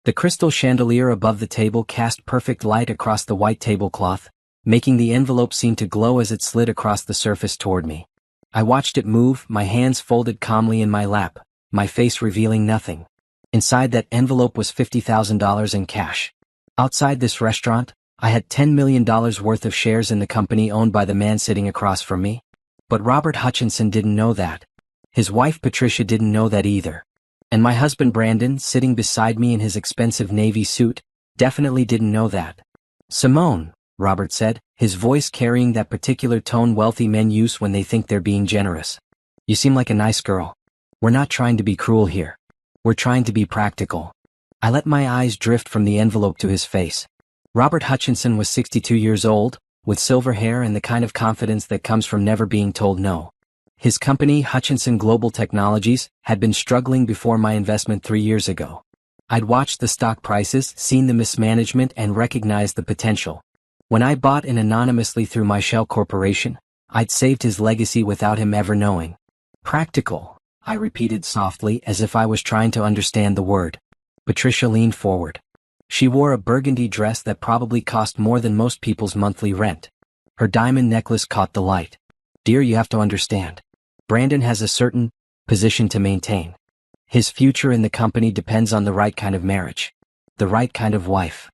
The crystal chandelier above the table cast perfect light across the white tablecloth, making the envelope seem to glow as it slid across the surface toward me. I watched it move, my hands folded calmly in my lap, my face revealing nothing. Inside that envelope was $50,000 in cash. Outside this restaurant, I had $10 million worth of shares in the company owned by the man sitting across from me. But Robert Hutchinson didn't know that. His wife Patricia didn't know that either. And my husband Brandon, sitting beside me in his expensive navy suit, definitely didn't know that. "Simone," Robert said, his voice carrying that particular tone wealthy men use when they think they're being generous. "You seem like a nice girl. We're not trying to be cruel here. We're trying to be practical." I let my eyes drift from the envelope to his face. Robert Hutchinson was 62 years old, with silver hair and the kind of confidence that comes from never being told no. His company, Hutchinson Global Technologies, had been struggling before my investment 3 years ago. I'd watched the stock prices, seen the mismanagement, and recognized the potential. When I bought in anonymously through my shell corporation, I'd saved his legacy without him ever knowing. "Practical," I repeated softly as if I was trying to understand the word. Patricia leaned forward. She wore a burgundy dress that probably cost more than most people's monthly rent. Her diamond necklace caught the light. "Dear, you have to understand. Brandon has a certain position to maintain. His future in the company depends on the right kind of marriage. The right kind of wife."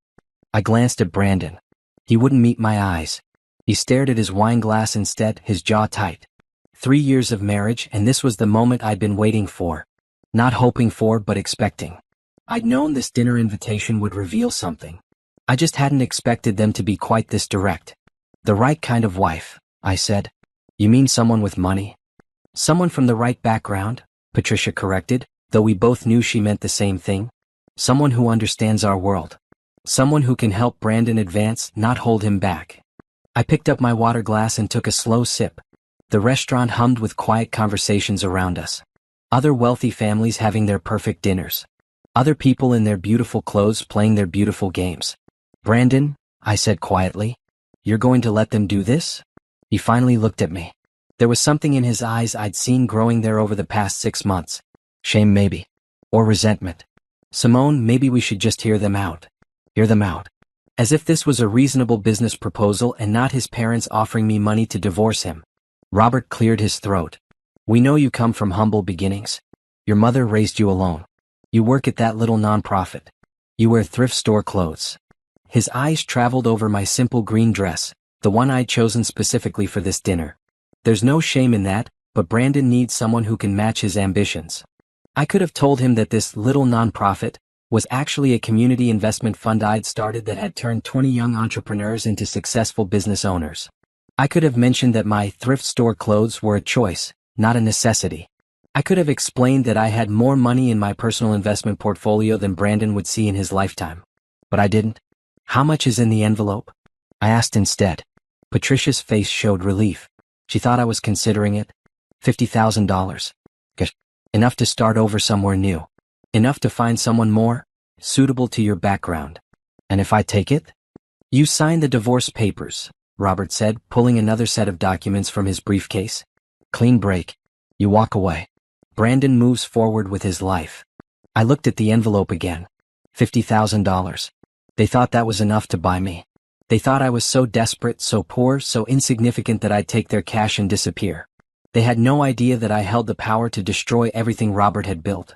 I glanced at Brandon. He wouldn't meet my eyes. He stared at his wine glass instead, his jaw tight. 3 years of marriage, and this was the moment I'd been waiting for. Not hoping for, but expecting. I'd known this dinner invitation would reveal something. I just hadn't expected them to be quite this direct. "The right kind of wife," I said. "You mean someone with money?" "Someone from the right background," Patricia corrected, though we both knew she meant the same thing. "Someone who understands our world. Someone who can help Brandon advance, not hold him back." I picked up my water glass and took a slow sip. The restaurant hummed with quiet conversations around us. Other wealthy families having their perfect dinners. Other people in their beautiful clothes playing their beautiful games. "Brandon," I said quietly, "you're going to let them do this?" He finally looked at me. There was something in his eyes I'd seen growing there over the past 6 months. Shame maybe. Or resentment. "Simone, maybe we should just hear them out." Hear them out. As if this was a reasonable business proposal and not his parents offering me money to divorce him. Robert cleared his throat. "We know you come from humble beginnings. Your mother raised you alone. You work at that little nonprofit. You wear thrift store clothes." His eyes traveled over my simple green dress, the one I'd chosen specifically for this dinner. "There's no shame in that, but Brandon needs someone who can match his ambitions." I could have told him that this little nonprofit was actually a community investment fund I'd started that had turned 20 young entrepreneurs into successful business owners. I could have mentioned that my thrift store clothes were a choice, not a necessity. I could have explained that I had more money in my personal investment portfolio than Brandon would see in his lifetime. But I didn't. "How much is in the envelope?" I asked instead. Patricia's face showed relief. She thought I was considering it. $50,000. Gosh, enough to start over somewhere new. Enough to find someone more suitable to your background. "And if I take it?" "You sign the divorce papers," Robert said, pulling another set of documents from his briefcase. "Clean break. You walk away. Brandon moves forward with his life." I looked at the envelope again. $50,000. They thought that was enough to buy me. They thought I was so desperate, so poor, so insignificant that I'd take their cash and disappear. They had no idea that I held the power to destroy everything Robert had built.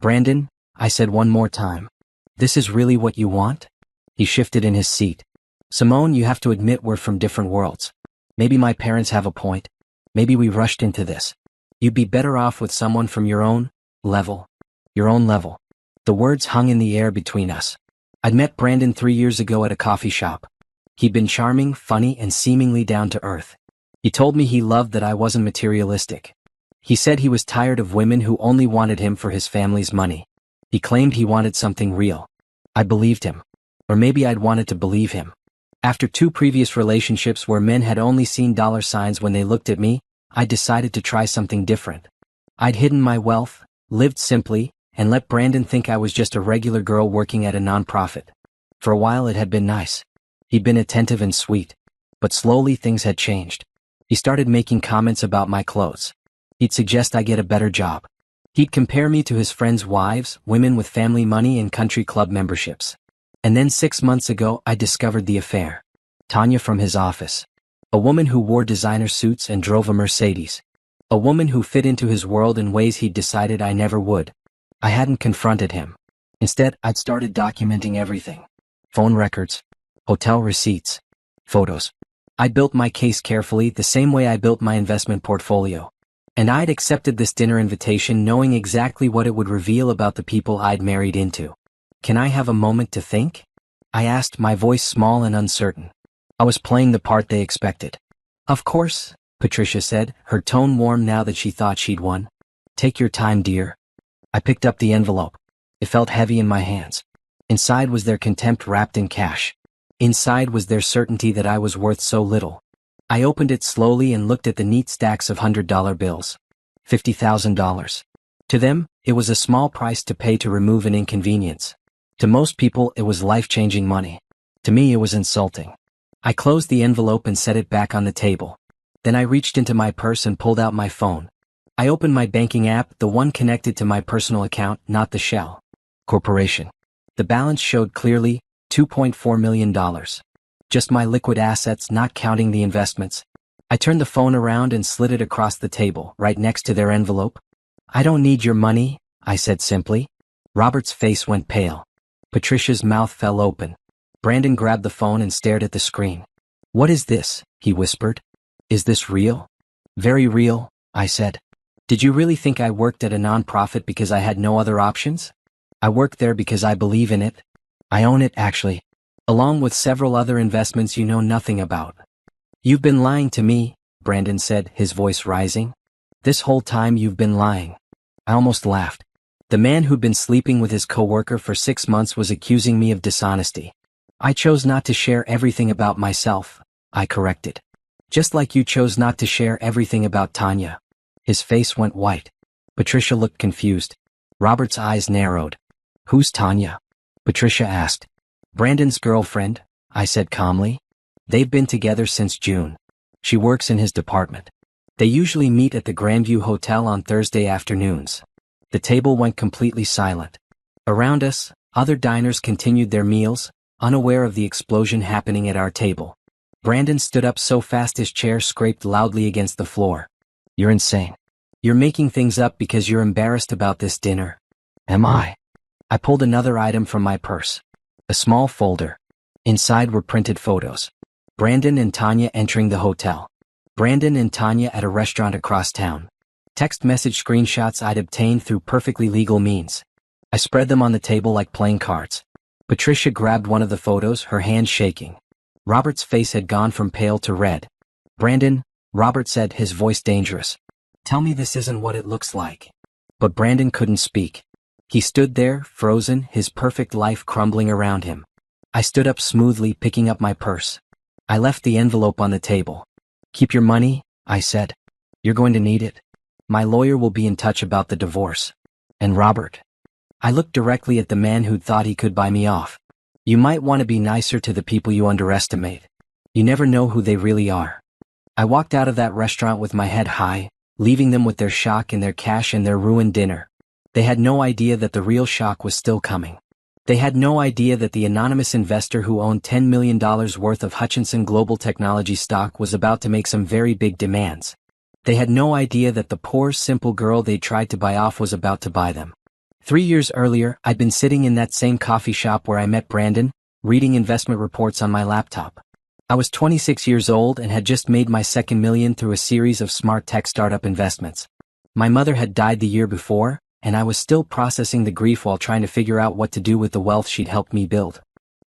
"Brandon," I said one more time, "this is really what you want?" He shifted in his seat. "Simone, you have to admit we're from different worlds. Maybe my parents have a point. Maybe we rushed into this. You'd be better off with someone from your own level. Your own level." The words hung in the air between us. I'd met Brandon 3 years ago at a coffee shop. He'd been charming, funny, and seemingly down to earth. He told me he loved that I wasn't materialistic. He said he was tired of women who only wanted him for his family's money. He claimed he wanted something real. I believed him. Or maybe I'd wanted to believe him. After 2 previous relationships where men had only seen dollar signs when they looked at me, I decided to try something different. I'd hidden my wealth, lived simply, and let Brandon think I was just a regular girl working at a nonprofit. For a while it had been nice. He'd been attentive and sweet. But slowly things had changed. He started making comments about my clothes. He'd suggest I get a better job. He'd compare me to his friends' wives, women with family money and country club memberships. And then 6 months ago I discovered the affair. Tanya from his office. A woman who wore designer suits and drove a Mercedes. A woman who fit into his world in ways he'd decided I never would. I hadn't confronted him. Instead, I'd started documenting everything. Phone records, hotel receipts, photos. I built my case carefully, the same way I built my investment portfolio. And I'd accepted this dinner invitation knowing exactly what it would reveal about the people I'd married into. Can I have a moment to think? I asked, my voice small and uncertain. I was playing the part they expected. Of course, Patricia said, her tone warm now that she thought she'd won. Take your time, dear. I picked up the envelope. It felt heavy in my hands. Inside was their contempt wrapped in cash. Inside was their certainty that I was worth so little. I opened it slowly and looked at the neat stacks of $100 bills. $50,000. To them, it was a small price to pay to remove an inconvenience. To most people, it was life-changing money. To me, it was insulting. I closed the envelope and set it back on the table. Then I reached into my purse and pulled out my phone. I opened my banking app, the one connected to my personal account, not the Shell Corporation. The balance showed clearly, $2.4 million. Just my liquid assets, not counting the investments. I turned the phone around and slid it across the table, right next to their envelope. I don't need your money, I said simply. Robert's face went pale. Patricia's mouth fell open. Brandon grabbed the phone and stared at the screen. What is this? He whispered. Is this real? Very real, I said. Did you really think I worked at a nonprofit because I had no other options? I worked there because I believe in it. I own it, actually. Along with several other investments you know nothing about. You've been lying to me, Brandon said, his voice rising. This whole time you've been lying. I almost laughed. The man who'd been sleeping with his coworker for 6 months was accusing me of dishonesty. I chose not to share everything about myself, I corrected. Just like you chose not to share everything about Tanya. His face went white. Patricia looked confused. Robert's eyes narrowed. Who's Tanya? Patricia asked. Brandon's girlfriend, I said calmly. They've been together since June. She works in his department. They usually meet at the Grandview Hotel on Thursday afternoons. The table went completely silent. Around us, other diners continued their meals, unaware of the explosion happening at our table. Brandon stood up so fast his chair scraped loudly against the floor. You're insane. You're making things up because you're embarrassed about this dinner. Am I? I pulled another item from my purse. A small folder. Inside were printed photos. Brandon and Tanya entering the hotel. Brandon and Tanya at a restaurant across town. Text message screenshots I'd obtained through perfectly legal means. I spread them on the table like playing cards. Patricia grabbed one of the photos, her hand shaking. Robert's face had gone from pale to red. Brandon, Robert said, his voice dangerous. Tell me this isn't what it looks like. But Brandon couldn't speak. He stood there, frozen, his perfect life crumbling around him. I stood up smoothly, picking up my purse. I left the envelope on the table. Keep your money, I said. You're going to need it. My lawyer will be in touch about the divorce. And Robert. I looked directly at the man who'd thought he could buy me off. You might want to be nicer to the people you underestimate. You never know who they really are. I walked out of that restaurant with my head high, leaving them with their shock and their cash and their ruined dinner. They had no idea that the real shock was still coming. They had no idea that the anonymous investor who owned $10 million worth of Hutchinson Global Technology stock was about to make some very big demands. They had no idea that the poor, simple girl they tried to buy off was about to buy them. 3 years earlier, I'd been sitting in that same coffee shop where I met Brandon, reading investment reports on my laptop. I was 26 years old and had just made my second million through a series of smart tech startup investments. My mother had died the year before, and I was still processing the grief while trying to figure out what to do with the wealth she'd helped me build.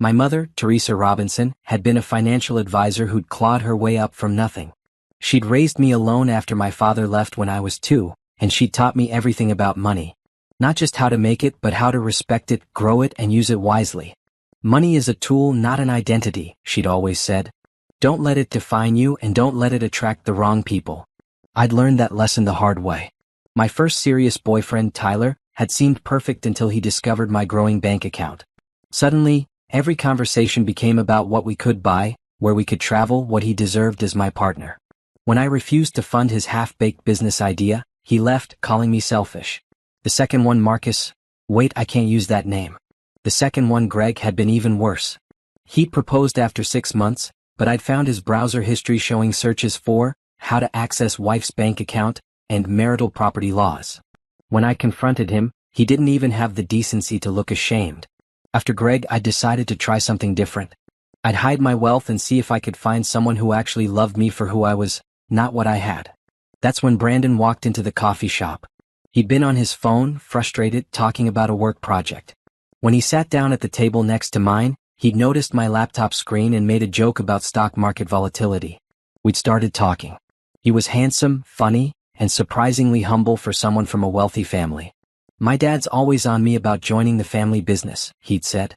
My mother, Teresa Robinson, had been a financial advisor who'd clawed her way up from nothing. She'd raised me alone after my father left when I was 2, and she'd taught me everything about money. Not just how to make it, but how to respect it, grow it, and use it wisely. Money is a tool, not an identity, she'd always said. Don't let it define you and don't let it attract the wrong people. I'd learned that lesson the hard way. My first serious boyfriend, Tyler, had seemed perfect until he discovered my growing bank account. Suddenly, every conversation became about what we could buy, where we could travel, what he deserved as my partner. When I refused to fund his half-baked business idea, he left, calling me selfish. The second one, Marcus. Wait, I can't use that name. The second one, Greg, had been even worse. He proposed after 6 months, but I'd found his browser history showing searches for how to access wife's bank account and marital property laws. When I confronted him, he didn't even have the decency to look ashamed. After Greg, I decided to try something different. I'd hide my wealth and see if I could find someone who actually loved me for who I was, not what I had. That's when Brandon walked into the coffee shop. He'd been on his phone, frustrated, talking about a work project. When he sat down at the table next to mine, he'd noticed my laptop screen and made a joke about stock market volatility. We'd started talking. He was handsome, funny, and surprisingly humble for someone from a wealthy family. My dad's always on me about joining the family business, he'd said.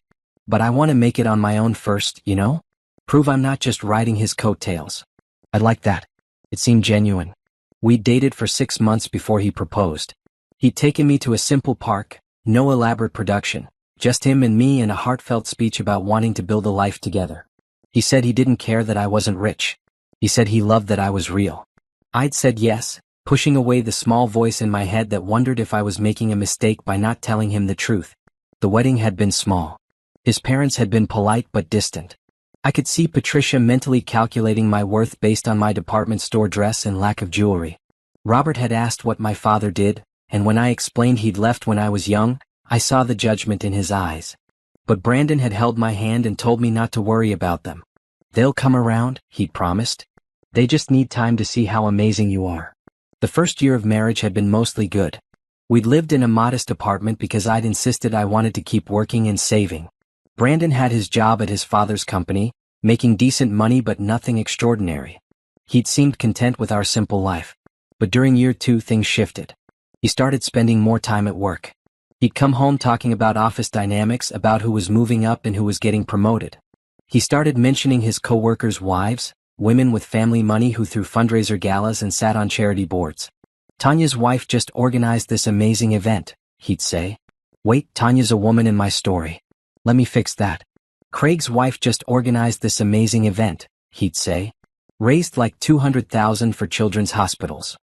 But I want to make it on my own first, you know? Prove I'm not just riding his coattails. I'd like that. It seemed genuine. We'd dated for 6 months before he proposed. He'd taken me to a simple park, no elaborate production, just him and me and a heartfelt speech about wanting to build a life together. He said he didn't care that I wasn't rich. He said he loved that I was real. I'd said yes, pushing away the small voice in my head that wondered if I was making a mistake by not telling him the truth. The wedding had been small. His parents had been polite but distant. I could see Patricia mentally calculating my worth based on my department store dress and lack of jewelry. Robert had asked what my father did, and when I explained he'd left when I was young, I saw the judgment in his eyes. But Brandon had held my hand and told me not to worry about them. They'll come around, he'd promised. They just need time to see how amazing you are. The first year of marriage had been mostly good. We'd lived in a modest apartment because I'd insisted I wanted to keep working and saving. Brandon had his job at his father's company, making decent money but nothing extraordinary. He'd seemed content with our simple life. But during year 2 things shifted. He started spending more time at work. He'd come home talking about office dynamics, about who was moving up and who was getting promoted. He started mentioning his co-workers' wives, women with family money who threw fundraiser galas and sat on charity boards. Tanya's wife just organized this amazing event, he'd say. Wait, Tanya's a woman in my story. Let me fix that. Craig's wife just organized this amazing event, he'd say. Raised like $200,000 for children's hospitals.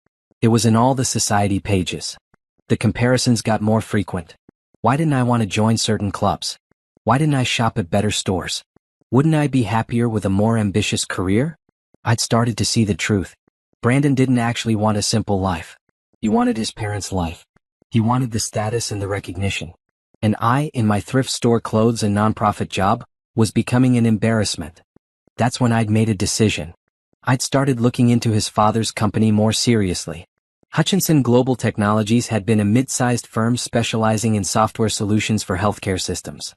It was in all the society pages. The comparisons got more frequent. Why didn't I want to join certain clubs? Why didn't I shop at better stores? Wouldn't I be happier with a more ambitious career? I'd started to see the truth. Brandon didn't actually want a simple life. He wanted his parents' life. He wanted the status and the recognition. And I, in my thrift store clothes and nonprofit job, was becoming an embarrassment. That's when I'd made a decision. I'd started looking into his father's company more seriously. Hutchinson Global Technologies had been a mid-sized firm specializing in software solutions for healthcare systems.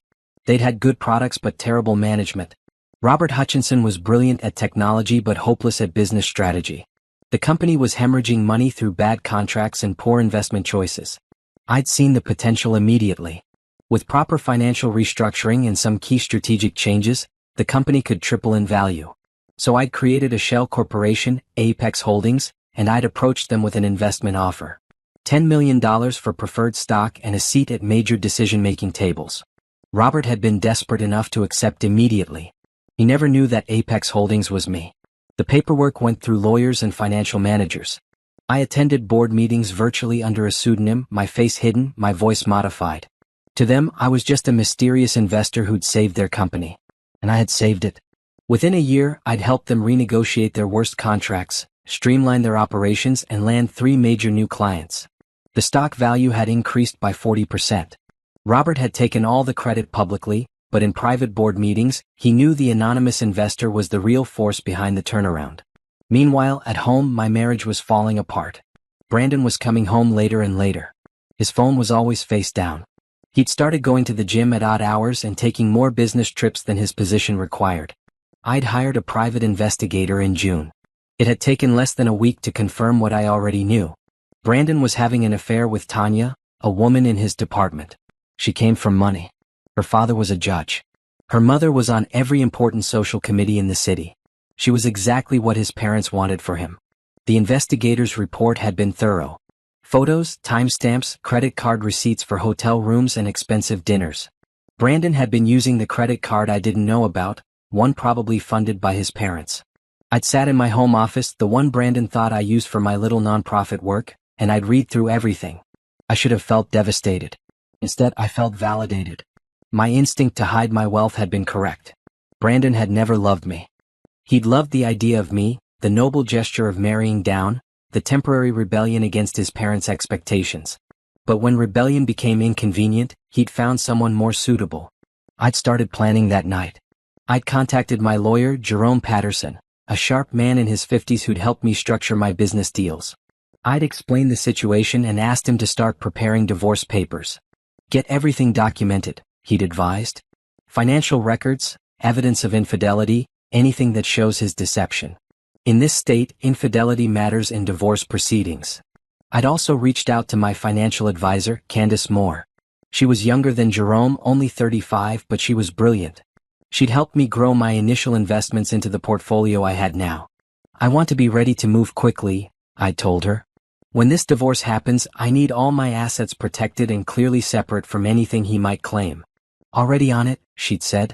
They'd had good products but terrible management. Robert Hutchinson was brilliant at technology but hopeless at business strategy. The company was hemorrhaging money through bad contracts and poor investment choices. I'd seen the potential immediately. With proper financial restructuring and some key strategic changes, the company could triple in value. So I'd created a shell corporation, Apex Holdings, and I'd approached them with an investment offer. $10 million for preferred stock and a seat at major decision-making tables. Robert had been desperate enough to accept immediately. He never knew that Apex Holdings was me. The paperwork went through lawyers and financial managers. I attended board meetings virtually under a pseudonym, my face hidden, my voice modified. To them, I was just a mysterious investor who'd saved their company. And I had saved it. Within a year, I'd helped them renegotiate their worst contracts, streamline their operations, and land 3 major new clients. The stock value had increased by 40%. Robert had taken all the credit publicly, but in private board meetings, he knew the anonymous investor was the real force behind the turnaround. Meanwhile, at home, my marriage was falling apart. Brandon was coming home later and later. His phone was always face down. He'd started going to the gym at odd hours and taking more business trips than his position required. I'd hired a private investigator in June. It had taken less than a week to confirm what I already knew. Brandon was having an affair with Tanya, a woman in his department. She came from money. Her father was a judge. Her mother was on every important social committee in the city. She was exactly what his parents wanted for him. The investigator's report had been thorough. Photos, timestamps, credit card receipts for hotel rooms and expensive dinners. Brandon had been using the credit card I didn't know about, one probably funded by his parents. I'd sat in my home office, the one Brandon thought I used for my little nonprofit work, and I'd read through everything. I should have felt devastated. Instead, I felt validated. My instinct to hide my wealth had been correct. Brandon had never loved me. He'd loved the idea of me, the noble gesture of marrying down, the temporary rebellion against his parents' expectations. But when rebellion became inconvenient, he'd found someone more suitable. I'd started planning that night. I'd contacted my lawyer, Jerome Patterson, a sharp man in his 50s who'd helped me structure my business deals. I'd explained the situation and asked him to start preparing divorce papers. Get everything documented, he'd advised. Financial records, evidence of infidelity, anything that shows his deception. In this state, infidelity matters in divorce proceedings. I'd also reached out to my financial advisor, Candace Moore. She was younger than Jerome, only 35, but she was brilliant. She'd helped me grow my initial investments into the portfolio I had now. I want to be ready to move quickly, I told her. When this divorce happens, I need all my assets protected and clearly separate from anything he might claim. Already on it, she'd said.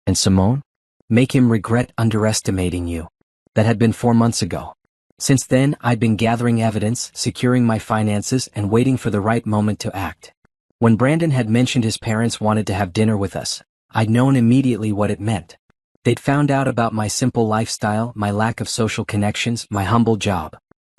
And Simone? Make him regret underestimating you. That had been 4 months ago. Since then, I'd been gathering evidence, securing my finances, and waiting for the right moment to act. When Brandon had mentioned his parents wanted to have dinner with us, I'd known immediately what it meant. They'd found out about my simple lifestyle, my lack of social connections, my humble job.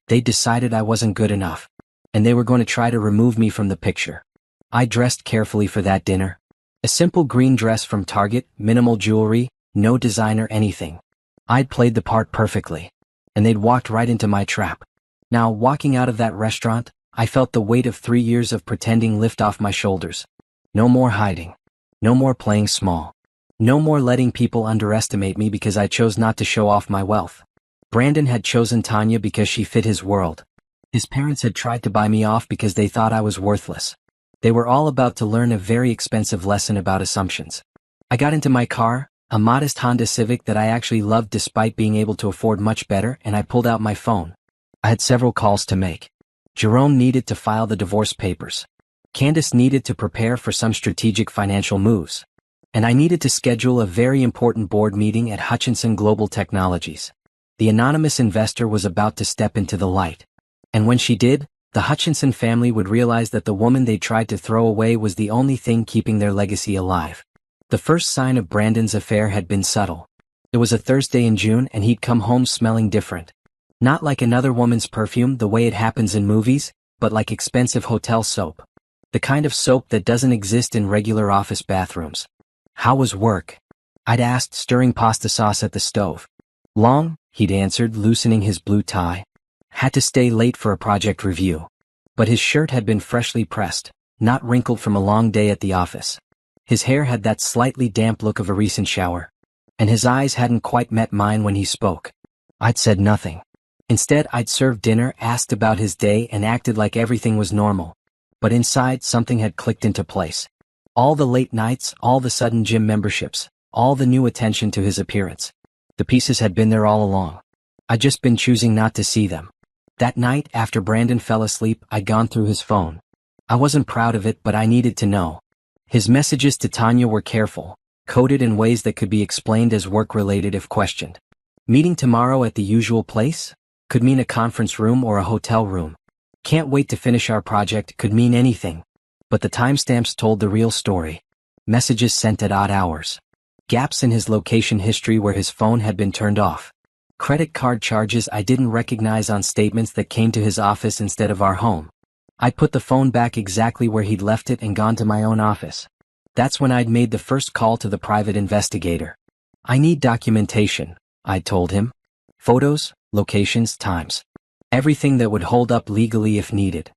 They'd decided I wasn't good enough, and they were going to try to remove me from the picture. I dressed carefully for that dinner. A simple green dress from Target, minimal jewelry, no designer anything. I'd played the part perfectly, and they'd walked right into my trap. Now, walking out of that restaurant, I felt the weight of 3 years of pretending lift off my shoulders. No more hiding. No more playing small. No more letting people underestimate me because I chose not to show off my wealth. Brandon had chosen Tanya because she fit his world. His parents had tried to buy me off because they thought I was worthless. They were all about to learn a very expensive lesson about assumptions. I got into my car, a modest Honda Civic that I actually loved despite being able to afford much better, and I pulled out my phone. I had several calls to make. Jerome needed to file the divorce papers. Candace needed to prepare for some strategic financial moves. And I needed to schedule a very important board meeting at Hutchinson Global Technologies. The anonymous investor was about to step into the light. And when she did, the Hutchinson family would realize that the woman they tried to throw away was the only thing keeping their legacy alive. The first sign of Brandon's affair had been subtle. It was a Thursday in June and he'd come home smelling different. Not like another woman's perfume the way it happens in movies, but like expensive hotel soap. The kind of soap that doesn't exist in regular office bathrooms. How was work? I'd asked, stirring pasta sauce at the stove. Long, he'd answered, loosening his blue tie. Had to stay late for a project review. But his shirt had been freshly pressed, not wrinkled from a long day at the office. His hair had that slightly damp look of a recent shower. And his eyes hadn't quite met mine when he spoke. I'd said nothing. Instead, I'd served dinner, asked about his day, and acted like everything was normal. But inside, something had clicked into place. All the late nights, all the sudden gym memberships, all the new attention to his appearance. The pieces had been there all along. I'd just been choosing not to see them. That night, after Brandon fell asleep, I'd gone through his phone. I wasn't proud of it, but I needed to know. His messages to Tanya were careful, coded in ways that could be explained as work-related if questioned. Meeting tomorrow at the usual place? Could mean a conference room or a hotel room. Can't wait to finish our project could mean anything. But the timestamps told the real story. Messages sent at odd hours. Gaps in his location history where his phone had been turned off. Credit card charges I didn't recognize on statements that came to his office instead of our home. I'd put the phone back exactly where he'd left it and gone to my own office. That's when I'd made the first call to the private investigator. I need documentation, I'd told him. Photos, locations, times. Everything that would hold up legally if needed.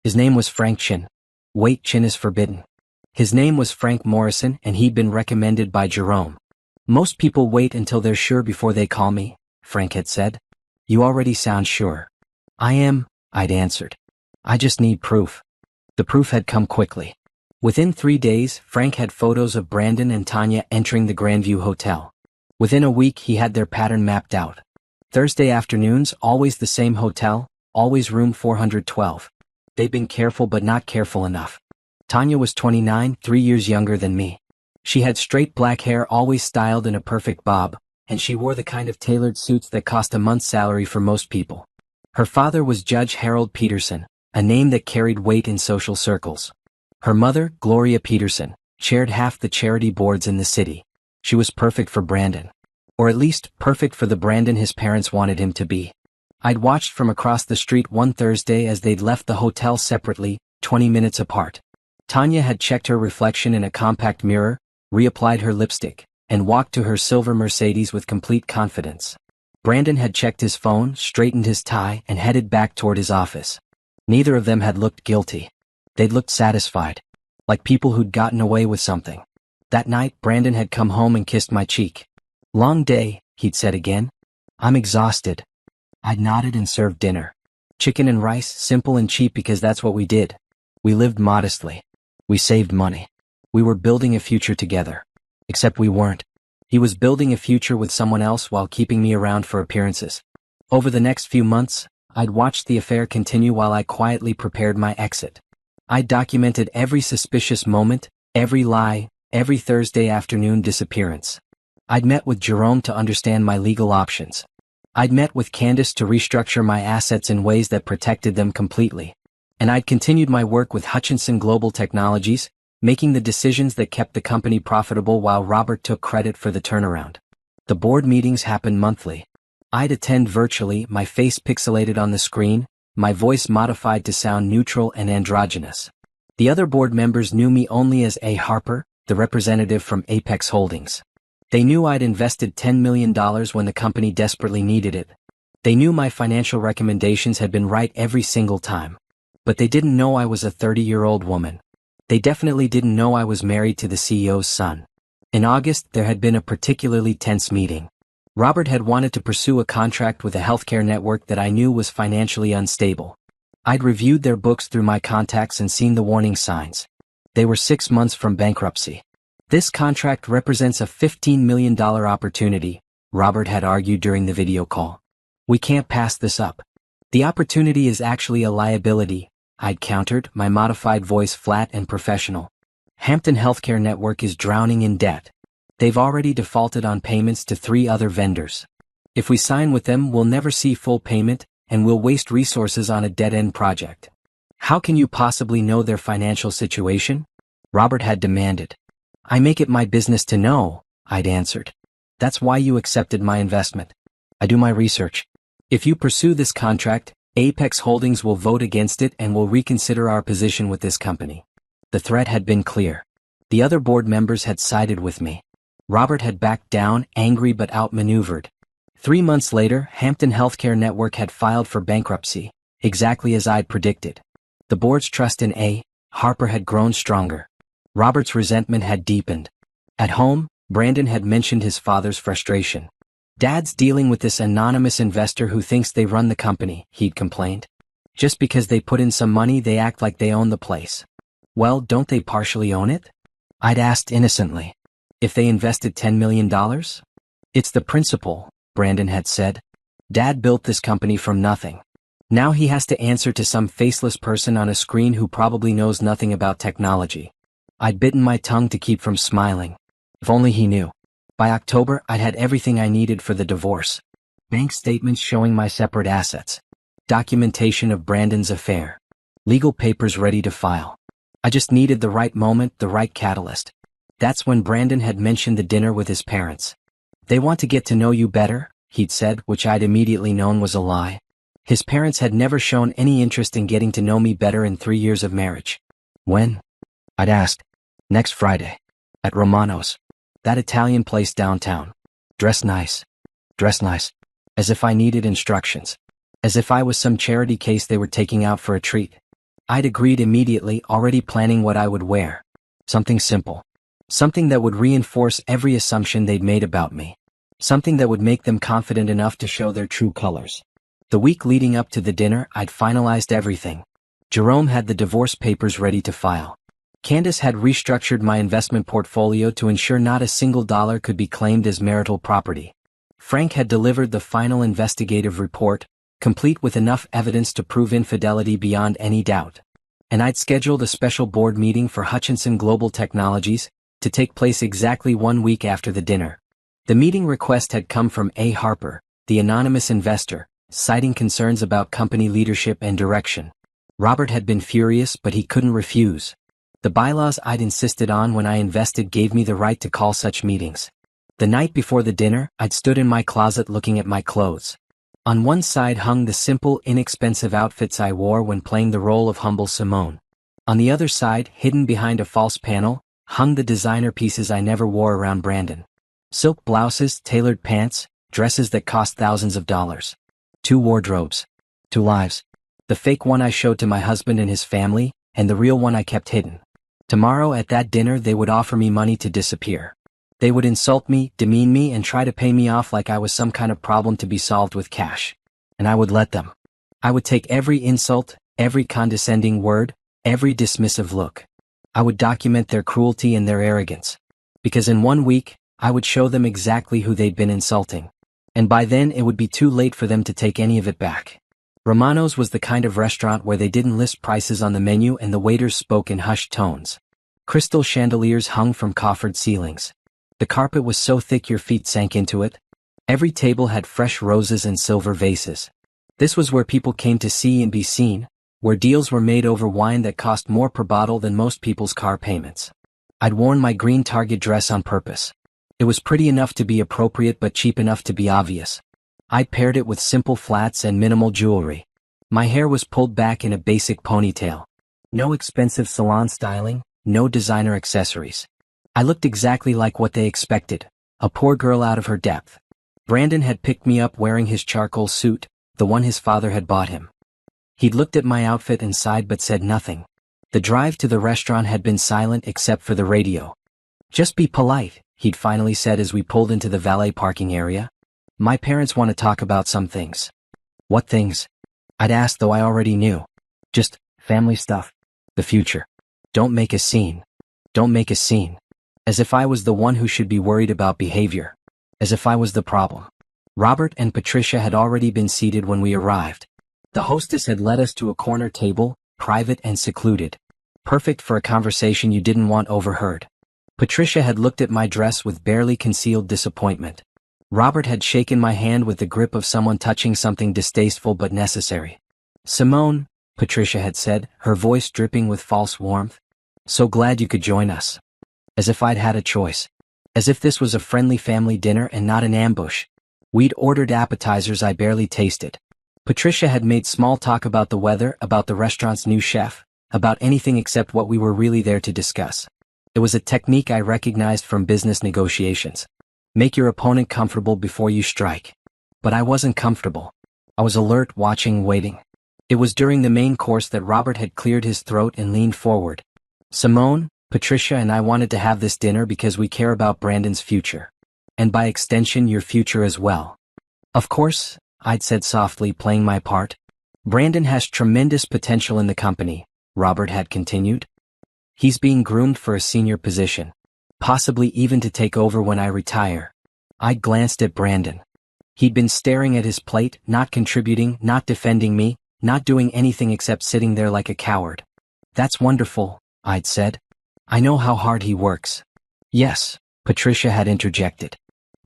His name was Frank Chin. Wait, Chin is forbidden. His name was Frank Morrison and he'd been recommended by Jerome. Most people wait until they're sure before they call me, Frank had said. You already sound sure. I am, I'd answered. I just need proof. The proof had come quickly. Within 3 days, Frank had photos of Brandon and Tanya entering the Grandview Hotel. Within a week, he had their pattern mapped out. Thursday afternoons, always the same hotel, always room 412. They'd been careful but not careful enough. Tanya was 29, 3 years younger than me. She had straight black hair always styled in a perfect bob, and she wore the kind of tailored suits that cost a month's salary for most people. Her father was Judge Harold Peterson, a name that carried weight in social circles. Her mother, Gloria Peterson, chaired half the charity boards in the city. She was perfect for Brandon. Or at least, perfect for the Brandon his parents wanted him to be. I'd watched from across the street one Thursday as they'd left the hotel separately, 20 minutes apart. Tanya had checked her reflection in a compact mirror, reapplied her lipstick, and walked to her silver Mercedes with complete confidence. Brandon had checked his phone, straightened his tie, and headed back toward his office. Neither of them had looked guilty. They'd looked satisfied. Like people who'd gotten away with something. That night, Brandon had come home and kissed my cheek. "Long day," he'd said again. "I'm exhausted." I'd nodded and served dinner. Chicken and rice, simple and cheap because that's what we did. We lived modestly. We saved money. We were building a future together. Except we weren't. He was building a future with someone else while keeping me around for appearances. Over the next few months, I'd watched the affair continue while I quietly prepared my exit. I documented every suspicious moment, every lie, every Thursday afternoon disappearance. I'd met with Jerome to understand my legal options. I'd met with Candace to restructure my assets in ways that protected them completely. And I'd continued my work with Hutchinson Global Technologies, making the decisions that kept the company profitable while Robert took credit for the turnaround. The board meetings happened monthly. I'd attend virtually, my face pixelated on the screen, my voice modified to sound neutral and androgynous. The other board members knew me only as A. Harper, the representative from Apex Holdings. They knew I'd invested $10 million when the company desperately needed it. They knew my financial recommendations had been right every single time. But they didn't know I was a 30-year-old woman. They definitely didn't know I was married to the CEO's son. In August, there had been a particularly tense meeting. Robert had wanted to pursue a contract with a healthcare network that I knew was financially unstable. I'd reviewed their books through my contacts and seen the warning signs. They were 6 months from bankruptcy. This contract represents a $15 million opportunity, Robert had argued during the video call. We can't pass this up. The opportunity is actually a liability, I'd countered, my modified voice flat and professional. Hampton Healthcare Network is drowning in debt. They've already defaulted on payments to 3 other vendors. If we sign with them, we'll never see full payment, and we'll waste resources on a dead-end project. How can you possibly know their financial situation? Robert had demanded. I make it my business to know, I'd answered. That's why you accepted my investment. I do my research. If you pursue this contract, Apex Holdings will vote against it and will reconsider our position with this company. The threat had been clear. The other board members had sided with me. Robert had backed down, angry but outmaneuvered. 3 months later, Hampton Healthcare Network had filed for bankruptcy, exactly as I'd predicted. The board's trust in A. Harper had grown stronger. Robert's resentment had deepened. At home, Brandon had mentioned his father's frustration. Dad's dealing with this anonymous investor who thinks they run the company, he'd complained. Just because they put in some money, they act like they own the place. Well, don't they partially own it? I'd asked innocently. If they invested $10 million? It's the principle, Brandon had said. Dad built this company from nothing. Now he has to answer to some faceless person on a screen who probably knows nothing about technology. I'd bitten my tongue to keep from smiling. If only he knew. By October, I'd had everything I needed for the divorce. Bank statements showing my separate assets. Documentation of Brandon's affair. Legal papers ready to file. I just needed the right moment, the right catalyst. That's when Brandon had mentioned the dinner with his parents. They want to get to know you better, he'd said, which I'd immediately known was a lie. His parents had never shown any interest in getting to know me better in 3 years of marriage. When? I'd asked. Next Friday. At Romano's. That Italian place downtown. Dress nice. Dress nice. As if I needed instructions. As if I was some charity case they were taking out for a treat. I'd agreed immediately, already planning what I would wear. Something simple. Something that would reinforce every assumption they'd made about me. Something that would make them confident enough to show their true colors. The week leading up to the dinner, I'd finalized everything. Jerome had the divorce papers ready to file. Candace had restructured my investment portfolio to ensure not a single dollar could be claimed as marital property. Frank had delivered the final investigative report, complete with enough evidence to prove infidelity beyond any doubt. And I'd scheduled a special board meeting for Hutchinson Global Technologies to take place exactly 1 week after the dinner. The meeting request had come from A. Harper, the anonymous investor, citing concerns about company leadership and direction. Robert had been furious, but he couldn't refuse. The bylaws I'd insisted on when I invested gave me the right to call such meetings. The night before the dinner, I'd stood in my closet looking at my clothes. On one side hung the simple, inexpensive outfits I wore when playing the role of humble Simone. On the other side, hidden behind a false panel, hung the designer pieces I never wore around Brandon. Silk blouses, tailored pants, dresses that cost thousands of dollars. 2 wardrobes. 2 lives. The fake one I showed to my husband and his family, and the real one I kept hidden. Tomorrow at that dinner they would offer me money to disappear. They would insult me, demean me, and try to pay me off like I was some kind of problem to be solved with cash. And I would let them. I would take every insult, every condescending word, every dismissive look. I would document their cruelty and their arrogance. Because in 1 week, I would show them exactly who they'd been insulting. And by then it would be too late for them to take any of it back. Romano's was the kind of restaurant where they didn't list prices on the menu and the waiters spoke in hushed tones. Crystal chandeliers hung from coffered ceilings. The carpet was so thick your feet sank into it. Every table had fresh roses and silver vases. This was where people came to see and be seen, where deals were made over wine that cost more per bottle than most people's car payments. I'd worn my green Target dress on purpose. It was pretty enough to be appropriate but cheap enough to be obvious. I paired it with simple flats and minimal jewelry. My hair was pulled back in a basic ponytail. No expensive salon styling, no designer accessories. I looked exactly like what they expected, a poor girl out of her depth. Brandon had picked me up wearing his charcoal suit, the one his father had bought him. He'd looked at my outfit and sighed but said nothing. The drive to the restaurant had been silent except for the radio. "Just be polite," he'd finally said as we pulled into the valet parking area. "My parents want to talk about some things." "What things?" I'd asked, though I already knew. "Just family stuff. The future. Don't make a scene. Don't make a scene." As if I was the one who should be worried about behavior. As if I was the problem. Robert and Patricia had already been seated when we arrived. The hostess had led us to a corner table, private and secluded. Perfect for a conversation you didn't want overheard. Patricia had looked at my dress with barely concealed disappointment. Robert had shaken my hand with the grip of someone touching something distasteful but necessary. "Simone," Patricia had said, her voice dripping with false warmth. "So glad you could join us." As if I'd had a choice. As if this was a friendly family dinner and not an ambush. We'd ordered appetizers I barely tasted. Patricia had made small talk about the weather, about the restaurant's new chef, about anything except what we were really there to discuss. It was a technique I recognized from business negotiations. Make your opponent comfortable before you strike. But I wasn't comfortable. I was alert, watching, waiting. It was during the main course that Robert had cleared his throat and leaned forward. "Simone, Patricia and I wanted to have this dinner because we care about Brandon's future. And by extension your future as well." "Of course," I'd said softly, playing my part. "Brandon has tremendous potential in the company," Robert had continued. "He's being groomed for a senior position. Possibly even to take over when I retire." I glanced at Brandon. He'd been staring at his plate, not contributing, not defending me, not doing anything except sitting there like a coward. "That's wonderful," I'd said. "I know how hard he works." "Yes," Patricia had interjected.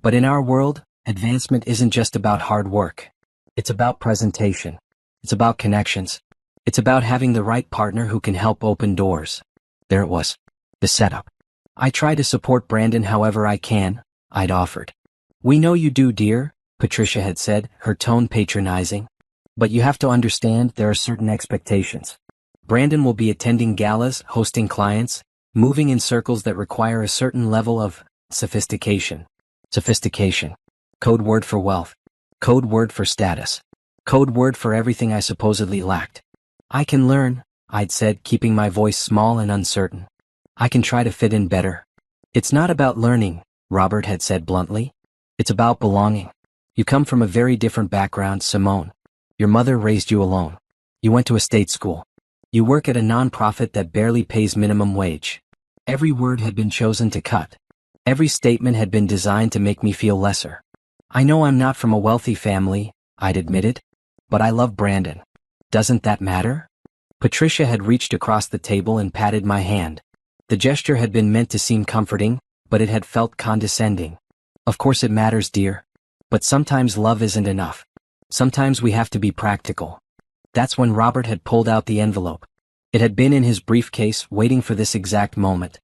"But in our world, advancement isn't just about hard work. It's about presentation. It's about connections. It's about having the right partner who can help open doors." There it was. The setup. "I try to support Brandon however I can," I'd offered. "We know you do, dear," Patricia had said, her tone patronizing. "But you have to understand there are certain expectations. Brandon will be attending galas, hosting clients, moving in circles that require a certain level of sophistication. Sophistication. Code word for wealth. Code word for status. Code word for everything I supposedly lacked. "I can learn," I'd said, keeping my voice small and uncertain. "I can try to fit in better." "It's not about learning," Robert had said bluntly. "It's about belonging. You come from a very different background, Simone. Your mother raised you alone. You went to a state school. You work at a non-profit that barely pays minimum wage. Every word had been chosen to cut. Every statement had been designed to make me feel lesser. I know I'm not from a wealthy family," I'd admitted. "But I love Brandon. Doesn't that matter?" Patricia had reached across the table and patted my hand. The gesture had been meant to seem comforting, but it had felt condescending. "Of course it matters, dear. But sometimes love isn't enough. Sometimes we have to be practical." That's when Robert had pulled out the envelope. It had been in his briefcase, waiting for this exact moment.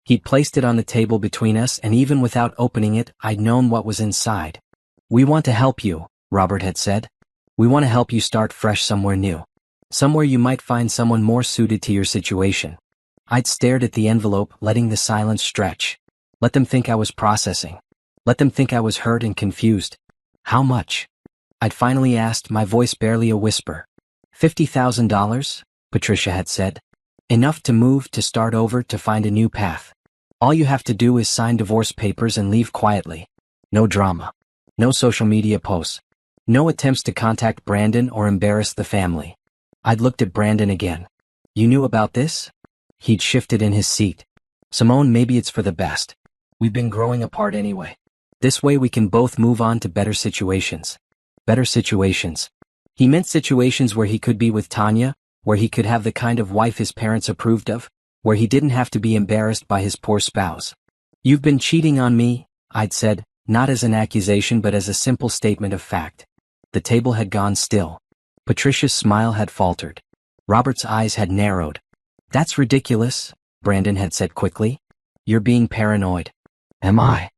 He'd placed it on the table between us, and even without opening it, I'd known what was inside. "We want to help you," Robert had said. "We want to help you start fresh somewhere new. Somewhere you might find someone more suited to your situation." I'd stared at the envelope, letting the silence stretch. Let them think I was processing. Let them think I was hurt and confused. "How much?" I'd finally asked, my voice barely a whisper. $50,000, Patricia had said. "Enough to move, to start over, to find a new path. All you have to do is sign divorce papers and leave quietly. No drama. No social media posts. No attempts to contact Brandon or embarrass the family." I'd looked at Brandon again. "You knew about this?" He'd shifted in his seat. "Simone, maybe it's for the best. We've been growing apart anyway. This way we can both move on to better situations." Better situations. He meant situations where he could be with Tanya, where he could have the kind of wife his parents approved of, where he didn't have to be embarrassed by his poor spouse. "You've been cheating on me," I'd said, not as an accusation but as a simple statement of fact. The table had gone still. Patricia's smile had faltered. Robert's eyes had narrowed. "That's ridiculous," Brandon had said quickly. "You're being paranoid." "Am I?"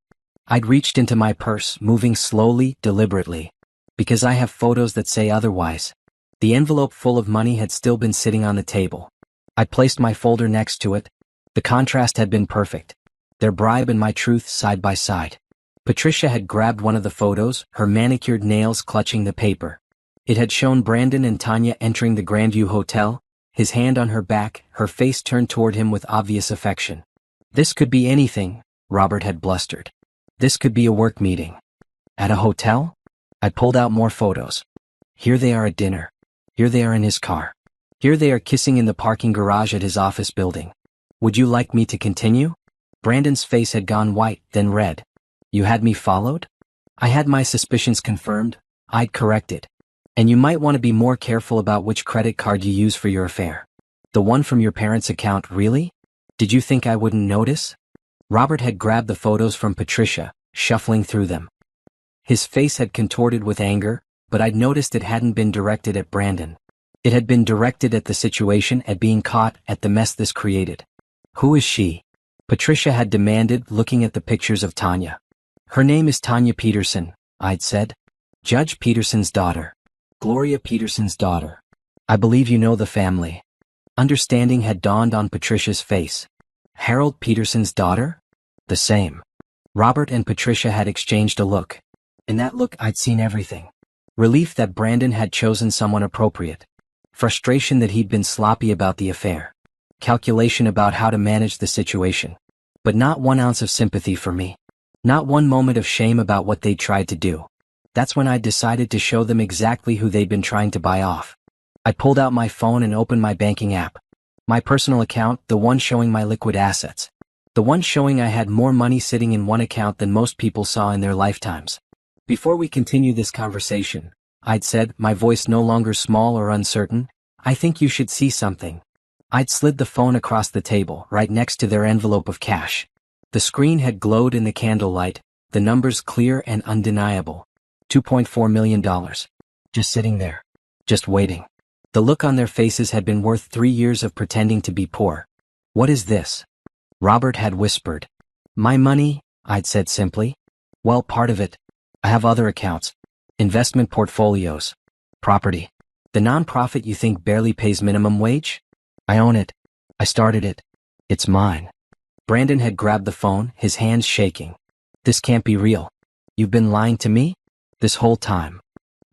I'd reached into my purse, moving slowly, deliberately. "Because I have photos that say otherwise." The envelope full of money had still been sitting on the table. I placed my folder next to it. The contrast had been perfect. Their bribe and my truth side by side. Patricia had grabbed one of the photos, her manicured nails clutching the paper. It had shown Brandon and Tanya entering the Grandview Hotel, his hand on her back, her face turned toward him with obvious affection. "This could be anything," Robert had blustered. "This could be a work meeting." "At a hotel?" I pulled out more photos. Here they are at dinner. Here they are in his car. Here they are kissing in the parking garage at his office building. "Would you like me to continue?" Brandon's face had gone white, then red. "You had me followed?" "I had my suspicions confirmed," I'd corrected. "And you might want to be more careful about which credit card you use for your affair." "The one from your parents' account, really? Did you think I wouldn't notice?" Robert had grabbed the photos from Patricia, shuffling through them. His face had contorted with anger, but I'd noticed it hadn't been directed at Brandon. It had been directed at the situation, at being caught, at the mess this created. "Who is she?" Patricia had demanded, looking at the pictures of Tanya. "Her name is Tanya Peterson," I'd said. "Judge Peterson's daughter. Gloria Peterson's daughter. I believe you know the family." Understanding had dawned on Patricia's face. "Harold Peterson's daughter?" "The same." Robert and Patricia had exchanged a look. In that look I'd seen everything. Relief that Brandon had chosen someone appropriate. Frustration that he'd been sloppy about the affair. Calculation about how to manage the situation. But not 1 ounce of sympathy for me. Not one moment of shame about what they'd tried to do. That's when I decided to show them exactly who they'd been trying to buy off. I pulled out my phone and opened my banking app. My personal account, the one showing my liquid assets. The one showing I had more money sitting in one account than most people saw in their lifetimes. "Before we continue this conversation," I'd said, my voice no longer small or uncertain, "I think you should see something." I'd slid the phone across the table, right next to their envelope of cash. The screen had glowed in the candlelight, the numbers clear and undeniable. $2.4 million. Just sitting there. Just waiting. The look on their faces had been worth 3 years of pretending to be poor. "What is this?" Robert had whispered. "My money," I'd said simply. "Well, part of it. I have other accounts. Investment portfolios. Property. The nonprofit you think barely pays minimum wage? I own it. I started it. It's mine." Brandon had grabbed the phone, his hands shaking. "This can't be real. You've been lying to me? This whole time."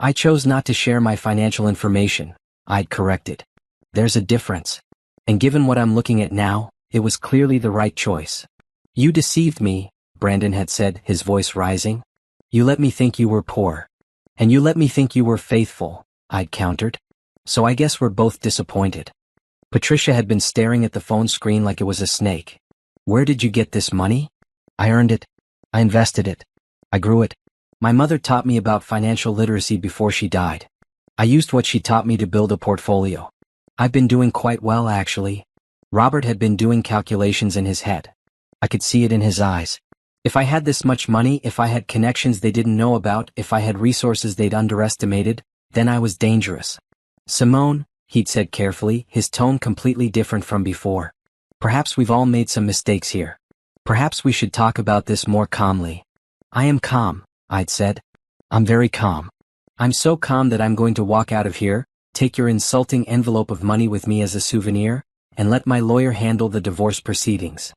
"I chose not to share my financial information," I'd corrected. "There's a difference. And given what I'm looking at now, it was clearly the right choice." "You deceived me," Brandon had said, his voice rising. "You let me think you were poor. And you let me think you were faithful," I'd countered. "So I guess we're both disappointed." Patricia had been staring at the phone screen like it was a snake. "Where did you get this money?" "I earned it. I invested it. I grew it. My mother taught me about financial literacy before she died. I used what she taught me to build a portfolio. I've been doing quite well, actually." Robert had been doing calculations in his head. I could see it in his eyes. If I had this much money, if I had connections they didn't know about, if I had resources they'd underestimated, then I was dangerous. Simone, he'd said carefully, his tone completely different from before. Perhaps we've all made some mistakes here. Perhaps we should talk about this more calmly. I am calm, I'd said. I'm very calm. I'm so calm that I'm going to walk out of here, take your insulting envelope of money with me as a souvenir, and let my lawyer handle the divorce proceedings.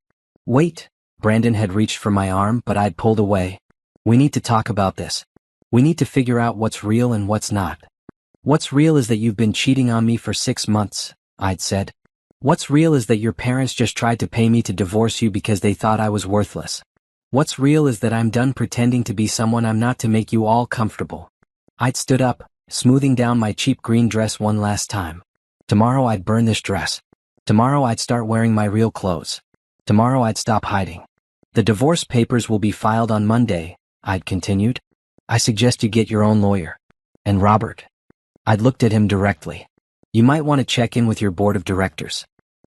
Wait, Brandon had reached for my arm, but I'd pulled away. We need to talk about this. We need to figure out what's real and what's not. What's real is that you've been cheating on me for 6 months, I'd said. What's real is that your parents just tried to pay me to divorce you because they thought I was worthless. What's real is that I'm done pretending to be someone I'm not to make you all comfortable. I'd stood up, smoothing down my cheap green dress one last time. Tomorrow I'd burn this dress. Tomorrow I'd start wearing my real clothes. Tomorrow I'd stop hiding. The divorce papers will be filed on Monday, I'd continued. I suggest you get your own lawyer. And Robert. I'd looked at him directly. You might want to check in with your board of directors.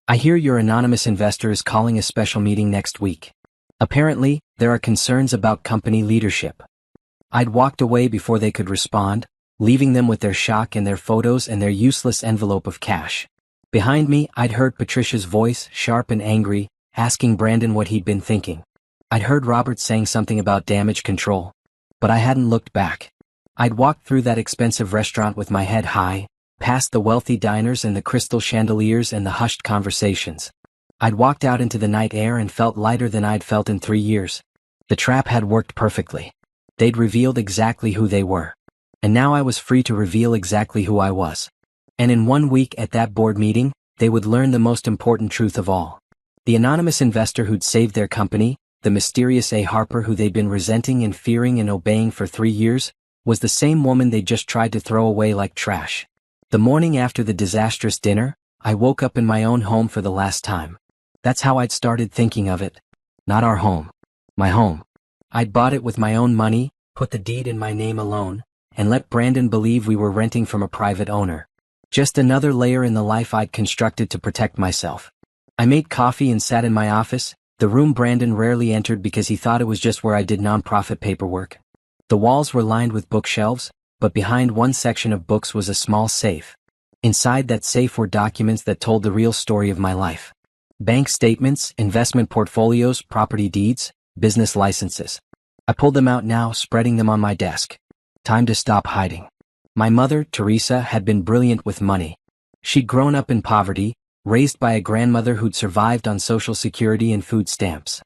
I hear your anonymous investor is calling a special meeting next week. Apparently, there are concerns about company leadership. I'd walked away before they could respond, leaving them with their shock and their photos and their useless envelope of cash. Behind me, I'd heard Patricia's voice, sharp and angry, asking Brandon what he'd been thinking. I'd heard Robert saying something about damage control. But I hadn't looked back. I'd walked through that expensive restaurant with my head high, past the wealthy diners and the crystal chandeliers and the hushed conversations. I'd walked out into the night air and felt lighter than I'd felt in 3 years. The trap had worked perfectly. They'd revealed exactly who they were. And now I was free to reveal exactly who I was. And in 1 week at that board meeting, they would learn the most important truth of all. The anonymous investor who'd saved their company, the mysterious A. Harper who they'd been resenting and fearing and obeying for 3 years, was the same woman they just tried to throw away like trash. The morning after the disastrous dinner, I woke up in my own home for the last time. That's how I'd started thinking of it. Not our home. My home. I'd bought it with my own money, put the deed in my name alone, and let Brandon believe we were renting from a private owner. Just another layer in the life I'd constructed to protect myself. I made coffee and sat in my office, the room Brandon rarely entered because he thought it was just where I did nonprofit paperwork. The walls were lined with bookshelves, but behind one section of books was a small safe. Inside that safe were documents that told the real story of my life. Bank statements, investment portfolios, property deeds, business licenses. I pulled them out now, spreading them on my desk. Time to stop hiding. My mother, Teresa, had been brilliant with money. She'd grown up in poverty, raised by a grandmother who'd survived on Social Security and food stamps.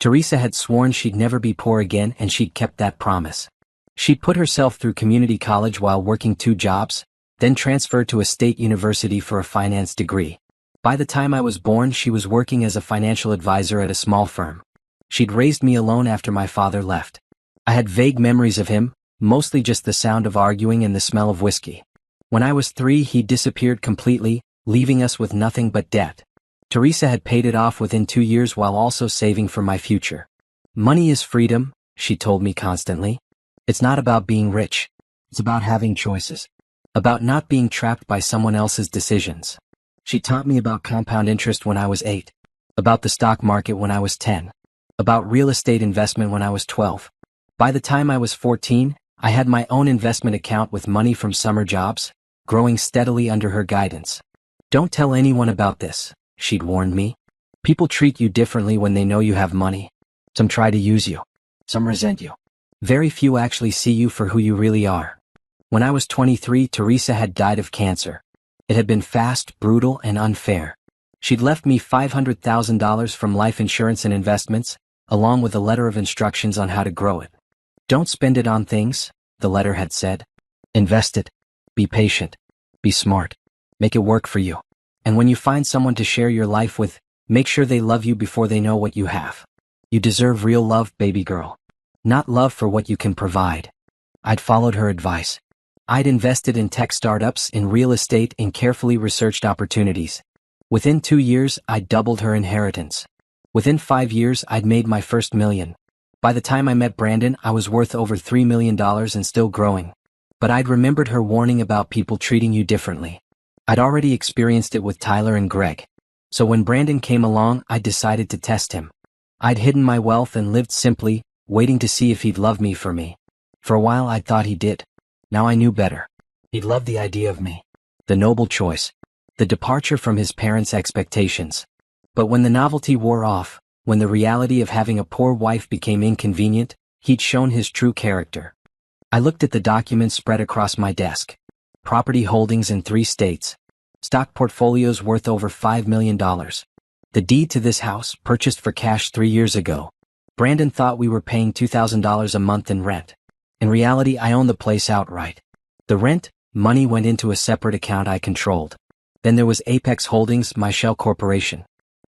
Teresa had sworn she'd never be poor again, and she'd kept that promise. She'd put herself through community college while working 2 jobs, then transferred to a state university for a finance degree. By the time I was born, she was working as a financial advisor at a small firm. She'd raised me alone after my father left. I had vague memories of him, mostly just the sound of arguing and the smell of whiskey. When I was 3, he disappeared completely, leaving us with nothing but debt. Teresa had paid it off within 2 years while also saving for my future. Money is freedom, she told me constantly. It's not about being rich. It's about having choices. About not being trapped by someone else's decisions. She taught me about compound interest when I was 8. About the stock market when I was 10. About real estate investment when I was 12. By the time I was 14, I had my own investment account with money from summer jobs, growing steadily under her guidance. Don't tell anyone about this, she'd warned me. People treat you differently when they know you have money. Some try to use you. Some resent you. Very few actually see you for who you really are. When I was 23, Teresa had died of cancer. It had been fast, brutal, and unfair. She'd left me $500,000 from life insurance and investments, along with a letter of instructions on how to grow it. Don't spend it on things, the letter had said. Invest it. Be patient. Be smart. Make it work for you. And when you find someone to share your life with, make sure they love you before they know what you have. You deserve real love, baby girl. Not love for what you can provide. I'd followed her advice. I'd invested in tech startups, in real estate, in carefully researched opportunities. Within 2 years, I'd doubled her inheritance. Within 5 years, I'd made my first million. By the time I met Brandon, I was worth over $3 million and still growing. But I'd remembered her warning about people treating you differently. I'd already experienced it with Tyler and Greg. So when Brandon came along, I decided to test him. I'd hidden my wealth and lived simply, waiting to see if he'd love me for me. For a while I'd thought he did. Now I knew better. He'd loved the idea of me. The noble choice. The departure from his parents' expectations. But when the novelty wore off, when the reality of having a poor wife became inconvenient, he'd shown his true character. I looked at the documents spread across my desk. Property holdings in 3 states. Stock portfolios worth over $5 million. The deed to this house, purchased for cash 3 years ago. Brandon thought we were paying $2,000 a month in rent. In reality, I owned the place outright. The rent money went into a separate account I controlled. Then there was Apex Holdings, my shell corporation.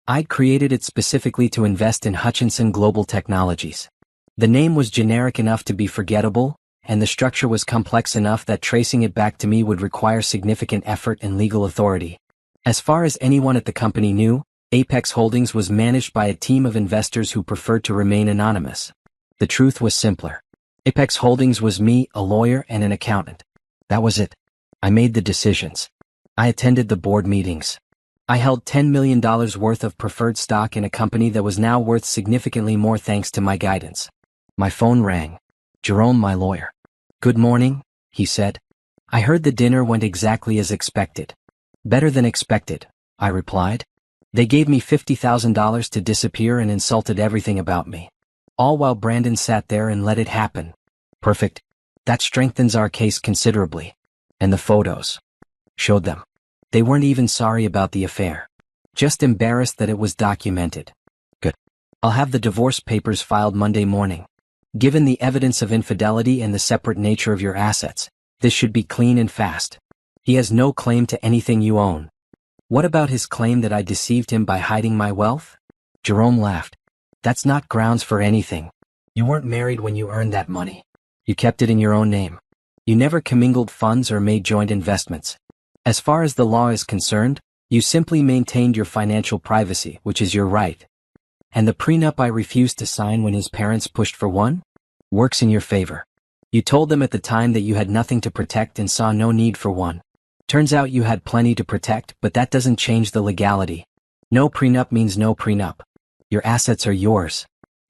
I'd created it specifically to invest in Hutchinson Global Technologies. The name was generic enough to be forgettable, and the structure was complex enough that tracing it back to me would require significant effort and legal authority. As far as anyone at the company knew, Apex Holdings was managed by a team of investors who preferred to remain anonymous. The truth was simpler. Apex Holdings was me, a lawyer, and an accountant. That was it. I made the decisions. I attended the board meetings. I held $10 million worth of preferred stock in a company that was now worth significantly more thanks to my guidance. My phone rang. Jerome, my lawyer. Good morning, he said. I heard the dinner went exactly as expected. Better than expected, I replied. They gave me $50,000 to disappear and insulted everything about me. All while Brandon sat there and let it happen. Perfect. That strengthens our case considerably. And the photos. Showed them. They weren't even sorry about the affair. Just embarrassed that it was documented. Good. I'll have the divorce papers filed Monday morning. Given the evidence of infidelity and the separate nature of your assets, this should be clean and fast. He has no claim to anything you own. What about his claim that I deceived him by hiding my wealth? Jerome laughed. That's not grounds for anything. You weren't married when you earned that money. You kept it in your own name. You never commingled funds or made joint investments. As far as the law is concerned, you simply maintained your financial privacy, which is your right. And the prenup I refused to sign when his parents pushed for one? Works in your favor. You told them at the time that you had nothing to protect and saw no need for one. Turns out you had plenty to protect, but that doesn't change the legality. No prenup means no prenup. Your assets are yours.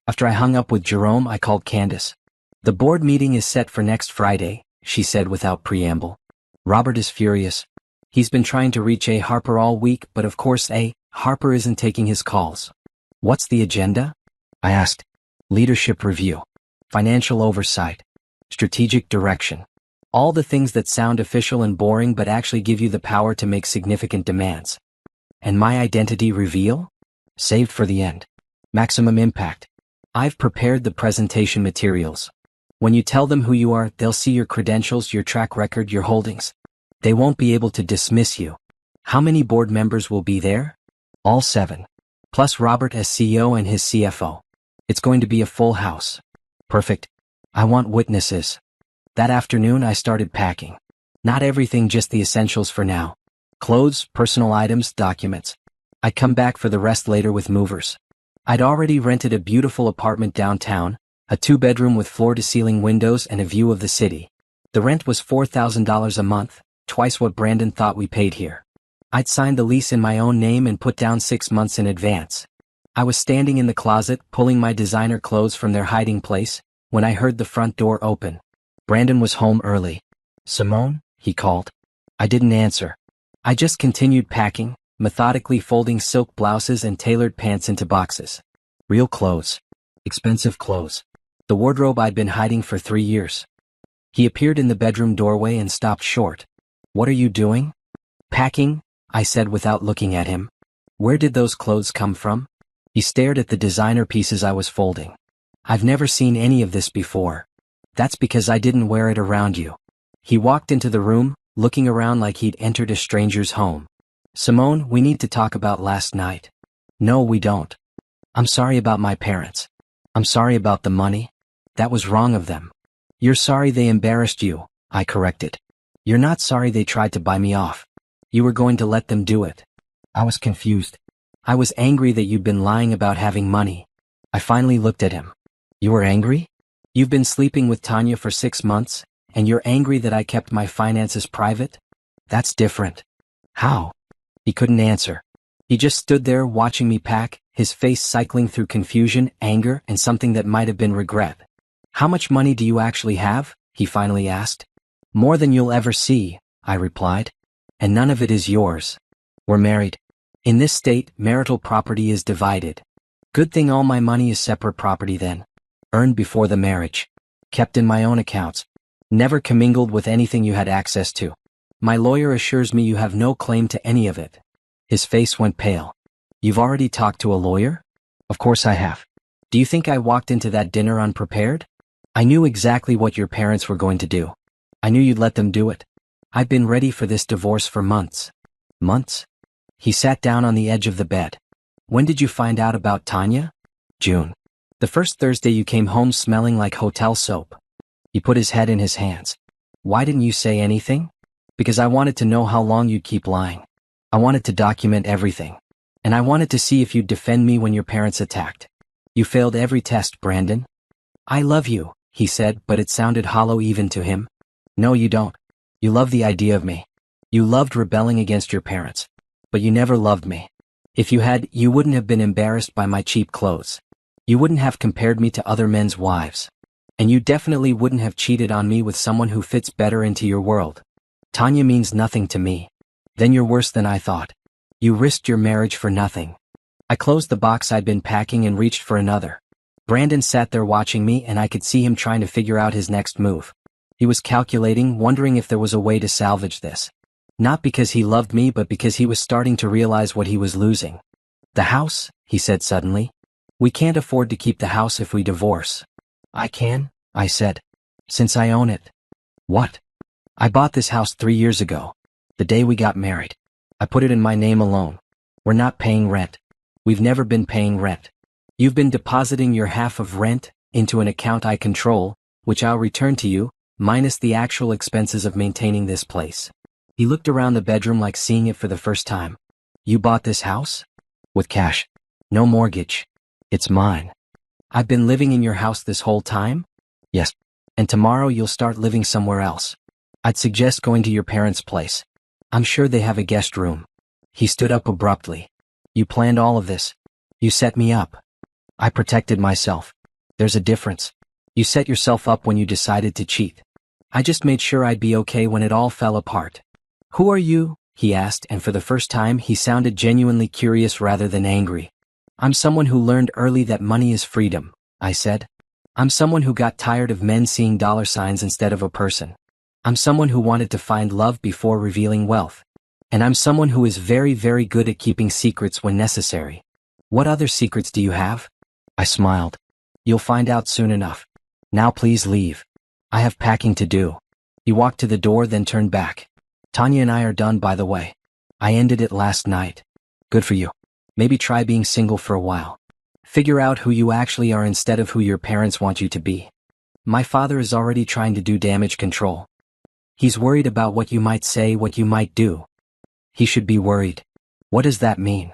After I hung up with Jerome, I called Candace. The board meeting is set for next Friday, she said without preamble. Robert is furious. He's been trying to reach A. Harper all week, but of course A. Harper isn't taking his calls. What's the agenda? I asked. Leadership review. Financial oversight. Strategic direction. All the things that sound official and boring but actually give you the power to make significant demands. And my identity reveal? Saved for the end. Maximum impact. I've prepared the presentation materials. When you tell them who you are, they'll see your credentials, your track record, your holdings. They won't be able to dismiss you. How many board members will be there? All 7. Plus Robert as CEO and his CFO. It's going to be a full house. Perfect. I want witnesses. That afternoon I started packing. Not everything, just the essentials for now. Clothes, personal items, documents. I'd come back for the rest later with movers. I'd already rented a beautiful apartment downtown, a 2-bedroom with floor-to-ceiling windows and a view of the city. The rent was $4,000 a month, twice what Brandon thought we paid here. I'd signed the lease in my own name and put down 6 months in advance. I was standing in the closet, pulling my designer clothes from their hiding place, when I heard the front door open. Brandon was home early. Simone, he called. I didn't answer. I just continued packing, methodically folding silk blouses and tailored pants into boxes. Real clothes. Expensive clothes. The wardrobe I'd been hiding for 3 years. He appeared in the bedroom doorway and stopped short. What are you doing? Packing, I said without looking at him. Where did those clothes come from? He stared at the designer pieces I was folding. I've never seen any of this before. That's because I didn't wear it around you. He walked into the room, looking around like he'd entered a stranger's home. Simone, we need to talk about last night. No, we don't. I'm sorry about my parents. I'm sorry about the money. That was wrong of them. You're sorry they embarrassed you, I corrected. You're not sorry they tried to buy me off. You were going to let them do it. I was confused. I was angry that you'd been lying about having money. I finally looked at him. You were angry? You've been sleeping with Tanya for 6 months, and you're angry that I kept my finances private? That's different. How? He couldn't answer. He just stood there watching me pack, his face cycling through confusion, anger, and something that might have been regret. How much money do you actually have? He finally asked. More than you'll ever see, I replied. and none of it is yours. We're married. In this state, marital property is divided. Good thing all my money is separate property then. Earned before the marriage. Kept in my own accounts. Never commingled with anything you had access to. My lawyer assures me you have no claim to any of it. His face went pale. You've already talked to a lawyer? Of course I have. Do you think I walked into that dinner unprepared? I knew exactly what your parents were going to do. I knew you'd let them do it. I've been ready for this divorce for months. Months? He sat down on the edge of the bed. When did you find out about Tanya? June. The first Thursday you came home smelling like hotel soap. He put his head in his hands. Why didn't you say anything? Because I wanted to know how long you'd keep lying. I wanted to document everything. And I wanted to see if you'd defend me when your parents attacked. You failed every test, Brandon. I love you, he said, but it sounded hollow even to him. No, you don't. You love the idea of me. You loved rebelling against your parents. But you never loved me. If you had, you wouldn't have been embarrassed by my cheap clothes. You wouldn't have compared me to other men's wives. And you definitely wouldn't have cheated on me with someone who fits better into your world. Tanya means nothing to me. Then you're worse than I thought. You risked your marriage for nothing. I closed the box I'd been packing and reached for another. Brandon sat there watching me, and I could see him trying to figure out his next move. He was calculating, wondering if there was a way to salvage this. Not because he loved me, but because he was starting to realize what he was losing. The house, he said suddenly. We can't afford to keep the house if we divorce. I can, I said. Since I own it. What? I bought this house 3 years ago. The day we got married. I put it in my name alone. We're not paying rent. We've never been paying rent. You've been depositing your half of rent into an account I control, which I'll return to you, minus the actual expenses of maintaining this place. He looked around the bedroom like seeing it for the first time. You bought this house? With cash. No mortgage. It's mine. I've been living in your house this whole time? Yes. And tomorrow you'll start living somewhere else. I'd suggest going to your parents' place. I'm sure they have a guest room. He stood up abruptly. You planned all of this. You set me up. I protected myself. There's a difference. You set yourself up when you decided to cheat. I just made sure I'd be okay when it all fell apart. Who are you? He asked, and for the first time he sounded genuinely curious rather than angry. I'm someone who learned early that money is freedom, I said. I'm someone who got tired of men seeing dollar signs instead of a person. I'm someone who wanted to find love before revealing wealth. And I'm someone who is very, very good at keeping secrets when necessary. What other secrets do you have? I smiled. You'll find out soon enough. Now please leave. I have packing to do. He walked to the door, then turned back. Tanya and I are done, by the way. I ended it last night. Good for you. Maybe try being single for a while. Figure out who you actually are instead of who your parents want you to be. My father is already trying to do damage control. He's worried about what you might say, what you might do. He should be worried. What does that mean?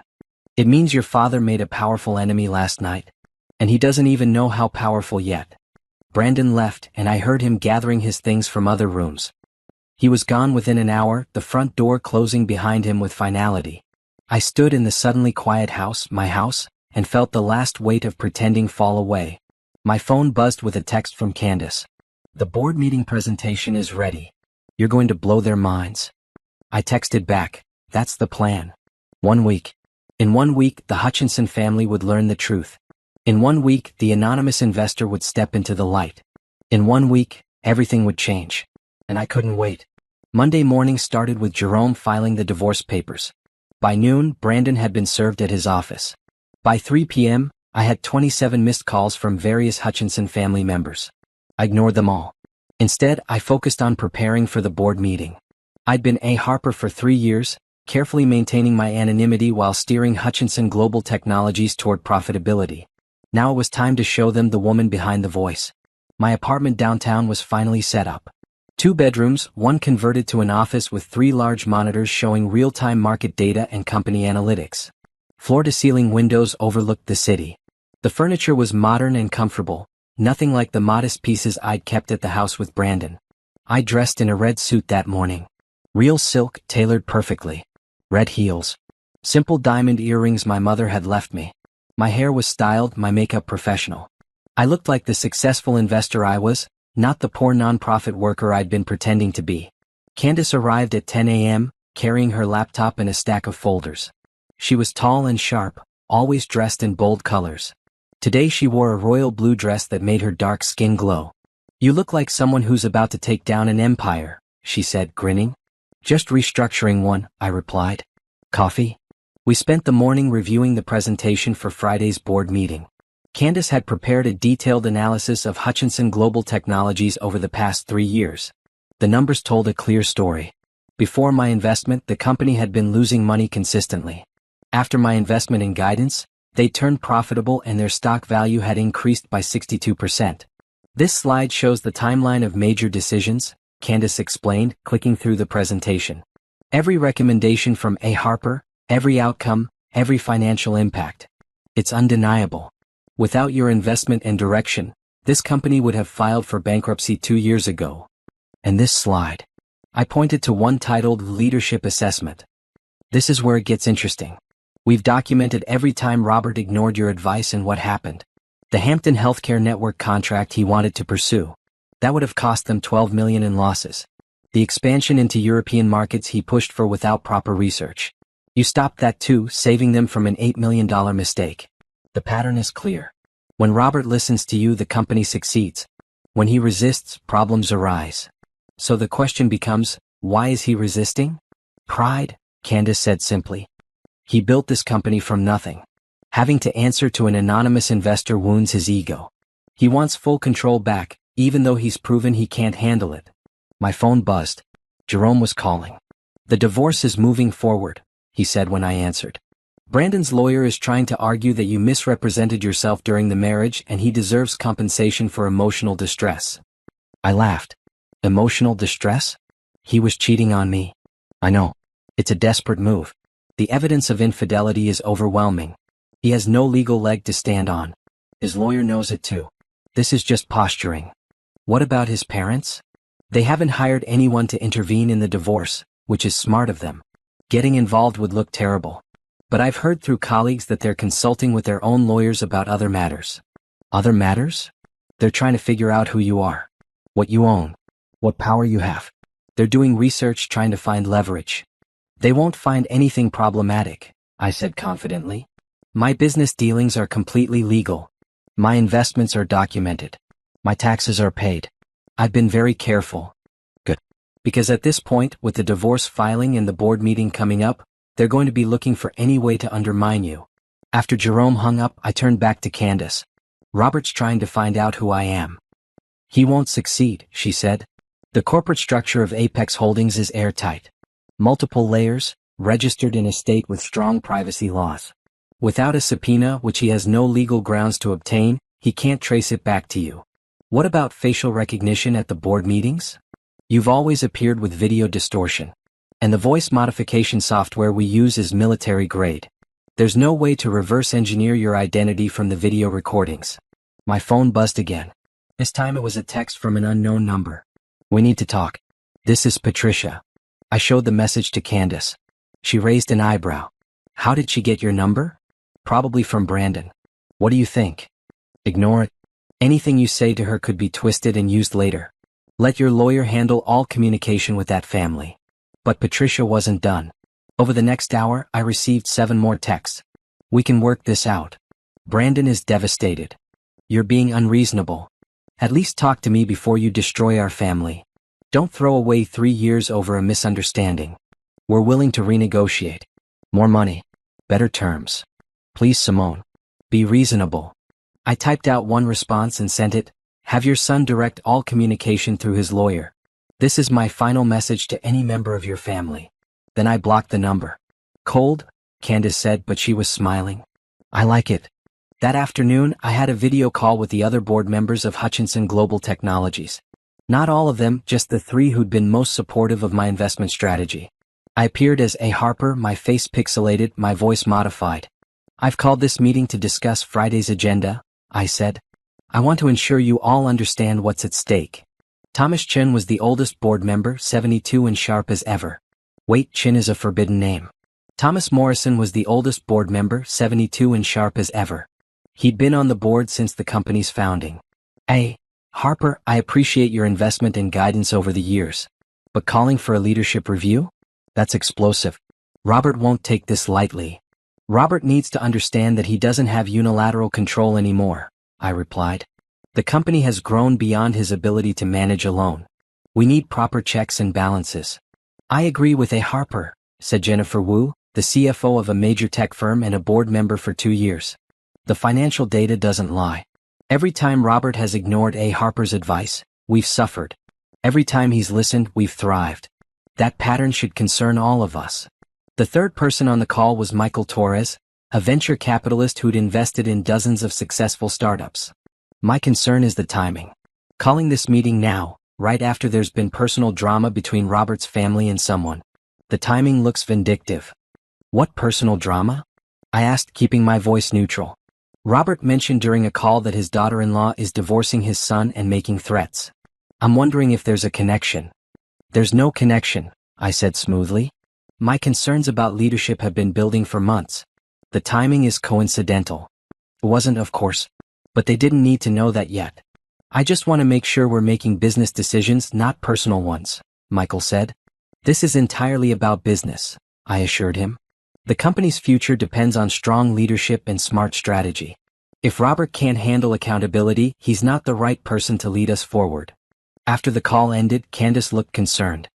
It means your father made a powerful enemy last night. And he doesn't even know how powerful yet. Brandon left, and I heard him gathering his things from other rooms. He was gone within an hour, the front door closing behind him with finality. I stood in the suddenly quiet house, my house, and felt the last weight of pretending fall away. My phone buzzed with a text from Candace. The board meeting presentation is ready. You're going to blow their minds. I texted back, that's the plan. 1 week. In 1 week, the Hutchinson family would learn the truth. In 1 week, the anonymous investor would step into the light. In 1 week, everything would change. And I couldn't wait. Monday morning started with Jerome filing the divorce papers. By noon, Brandon had been served at his office. By 3 p.m., I had 27 missed calls from various Hutchinson family members. I ignored them all. Instead, I focused on preparing for the board meeting. I'd been a Harper for 3 years, carefully maintaining my anonymity while steering Hutchinson Global Technologies toward profitability. Now it was time to show them the woman behind the voice. My apartment downtown was finally set up. 2 bedrooms, 1 converted to an office with 3 large monitors showing real-time market data and company analytics. Floor-to-ceiling windows overlooked the city. The furniture was modern and comfortable, nothing like the modest pieces I'd kept at the house with Brandon. I dressed in a red suit that morning. Real silk, tailored perfectly. Red heels. Simple diamond earrings my mother had left me. My hair was styled, my makeup professional. I looked like the successful investor I was, not the poor nonprofit worker I'd been pretending to be. Candace arrived at 10 a.m., carrying her laptop and a stack of folders. She was tall and sharp, always dressed in bold colors. Today she wore a royal blue dress that made her dark skin glow. "You look like someone who's about to take down an empire," she said, grinning. "Just restructuring one," I replied. "Coffee?" We spent the morning reviewing the presentation for Friday's board meeting. Candace had prepared a detailed analysis of Hutchinson Global Technologies over the past 3 years. The numbers told a clear story. Before my investment, the company had been losing money consistently. After my investment in guidance, they turned profitable and their stock value had increased by 62%. "This slide shows the timeline of major decisions," Candace explained, clicking through the presentation. "Every recommendation from A. Harper, every outcome, every financial impact. It's undeniable. Without your investment and direction, this company would have filed for bankruptcy 2 years ago." And this slide. I pointed to one titled Leadership Assessment. "This is where it gets interesting. We've documented every time Robert ignored your advice and what happened. The Hampton Healthcare Network contract he wanted to pursue. That would have cost them $12 million in losses. The expansion into European markets he pushed for without proper research. You stopped that too, saving them from an $8 million mistake. The pattern is clear. When Robert listens to you, the company succeeds. When he resists, problems arise. So the question becomes, why is he resisting? Pride, Candace said simply. He built this company from nothing. Having to answer to an anonymous investor wounds his ego. He wants full control back, even though he's proven he can't handle it. My phone buzzed. Jerome was calling. "The divorce is moving forward," he said when I answered. "Brandon's lawyer is trying to argue that you misrepresented yourself during the marriage and he deserves compensation for emotional distress." I laughed. Emotional distress? He was cheating on me. I know. It's a desperate move. The evidence of infidelity is overwhelming. He has no legal leg to stand on. His lawyer knows it too. This is just posturing. What about his parents? They haven't hired anyone to intervene in the divorce, which is smart of them. Getting involved would look terrible. But I've heard through colleagues that they're consulting with their own lawyers about other matters. Other matters? They're trying to figure out who you are, what you own, what power you have. They're doing research trying to find leverage. They won't find anything problematic, I said confidently. My business dealings are completely legal. My investments are documented. My taxes are paid. I've been very careful. Good. Because at this point, with the divorce filing and the board meeting coming up, they're going to be looking for any way to undermine you. After Jerome hung up, I turned back to Candace. Robert's trying to find out who I am. He won't succeed, she said. The corporate structure of Apex Holdings is airtight. Multiple layers, registered in a state with strong privacy laws. Without a subpoena, which he has no legal grounds to obtain, he can't trace it back to you. What about facial recognition at the board meetings? You've always appeared with video distortion. And the voice modification software we use is military grade. There's no way to reverse engineer your identity from the video recordings. My phone buzzed again. This time it was a text from an unknown number. We need to talk. This is Patricia. I showed the message to Candace. She raised an eyebrow. How did she get your number? Probably from Brandon. What do you think? Ignore it. Anything you say to her could be twisted and used later. Let your lawyer handle all communication with that family. But Patricia wasn't done. Over the next hour, I received 7 more texts. We can work this out. Brandon is devastated. You're being unreasonable. At least talk to me before you destroy our family. Don't throw away 3 years over a misunderstanding. We're willing to renegotiate. More money. Better terms. Please, Simone. Be reasonable. I typed out one response and sent it. Have your son direct all communication through his lawyer. This is my final message to any member of your family. Then I blocked the number. Cold? Candace said, but she was smiling. I like it. That afternoon, I had a video call with the other board members of Hutchinson Global Technologies. Not all of them, just the 3 who'd been most supportive of my investment strategy. I appeared as A. Harper, my face pixelated, my voice modified. I've called this meeting to discuss Friday's agenda, I said. I want to ensure you all understand what's at stake. Thomas Chin was the oldest board member, 72 and sharp as ever. Wait, Chin is a forbidden name. Thomas Morrison was the oldest board member, 72 and sharp as ever. He'd been on the board since the company's founding. A. Harper, I appreciate your investment and guidance over the years. But calling for a leadership review? That's explosive. Robert won't take this lightly. Robert needs to understand that he doesn't have unilateral control anymore, I replied. The company has grown beyond his ability to manage alone. We need proper checks and balances. I agree with A. Harper, said Jennifer Wu, the CFO of a major tech firm and a board member for 2 years. The financial data doesn't lie. Every time Robert has ignored A. Harper's advice, we've suffered. Every time he's listened, we've thrived. That pattern should concern all of us. The third person on the call was Michael Torres, a venture capitalist who'd invested in dozens of successful startups. My concern is the timing. Calling this meeting now, right after there's been personal drama between Robert's family and someone. The timing looks vindictive. What personal drama? I asked, keeping my voice neutral. Robert mentioned during a call that his daughter-in-law is divorcing his son and making threats. I'm wondering if there's a connection. There's no connection, I said smoothly. My concerns about leadership have been building for months. The timing is coincidental. It wasn't, of course, but they didn't need to know that yet. I just want to make sure we're making business decisions, not personal ones, Michael said. This is entirely about business, I assured him. The company's future depends on strong leadership and smart strategy. If Robert can't handle accountability, he's not the right person to lead us forward. After the call ended, Candace looked concerned.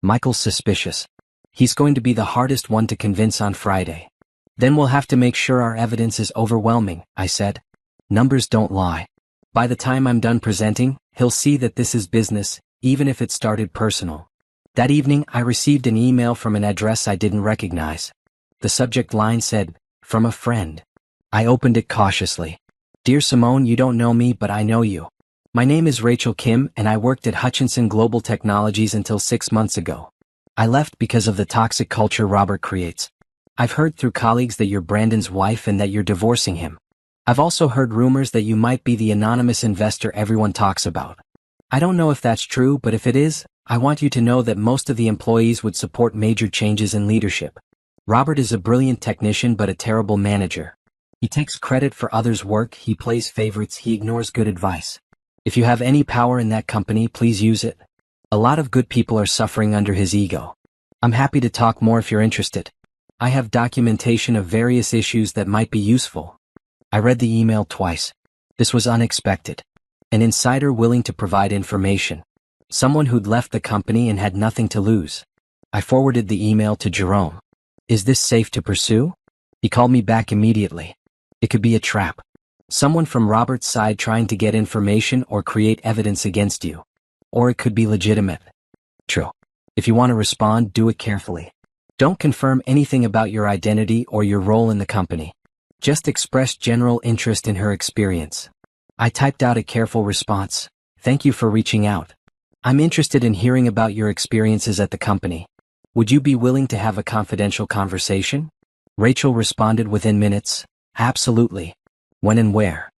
Michael's suspicious. He's going to be the hardest one to convince on Friday. Then we'll have to make sure our evidence is overwhelming, I said. Numbers don't lie. By the time I'm done presenting, he'll see that this is business, even if it started personal. That evening, I received an email from an address I didn't recognize. The subject line said, "From a friend." I opened it cautiously. "Dear Simone, you don't know me, but I know you. My name is Rachel Kim and I worked at Hutchinson Global Technologies until 6 months ago. I left because of the toxic culture Robert creates. I've heard through colleagues that you're Brandon's wife and that you're divorcing him. I've also heard rumors that you might be the anonymous investor everyone talks about. I don't know if that's true, but if it is, I want you to know that most of the employees would support major changes in leadership. Robert is a brilliant technician but a terrible manager. He takes credit for others' work, he plays favorites, he ignores good advice. If you have any power in that company, please use it. A lot of good people are suffering under his ego. I'm happy to talk more if you're interested. I have documentation of various issues that might be useful." I read the email twice. This was unexpected. An insider willing to provide information. Someone who'd left the company and had nothing to lose. I forwarded the email to Jerome. "Is this safe to pursue?" He called me back immediately. "It could be a trap. Someone from Robert's side trying to get information or create evidence against you. Or it could be legitimate. True. If you want to respond, do it carefully. Don't confirm anything about your identity or your role in the company. Just express general interest in her experience." I typed out a careful response. "Thank you for reaching out. I'm interested in hearing about your experiences at the company. Would you be willing to have a confidential conversation?" Rachel responded within minutes. "Absolutely. When and where?"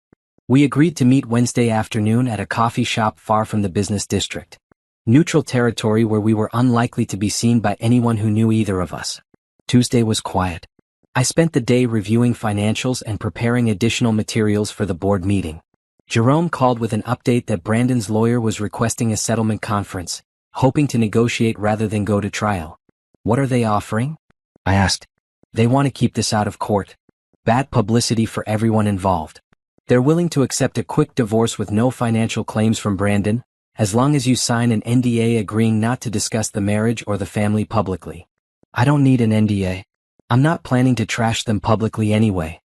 We agreed to meet Wednesday afternoon at a coffee shop far from the business district. Neutral territory where we were unlikely to be seen by anyone who knew either of us. Tuesday was quiet. I spent the day reviewing financials and preparing additional materials for the board meeting. Jerome called with an update that Brandon's lawyer was requesting a settlement conference, hoping to negotiate rather than go to trial. "What are they offering?" I asked. "They want to keep this out of court. Bad publicity for everyone involved. They're willing to accept a quick divorce with no financial claims from Brandon, as long as you sign an NDA agreeing not to discuss the marriage or the family publicly." "I don't need an NDA. I'm not planning to trash them publicly anyway."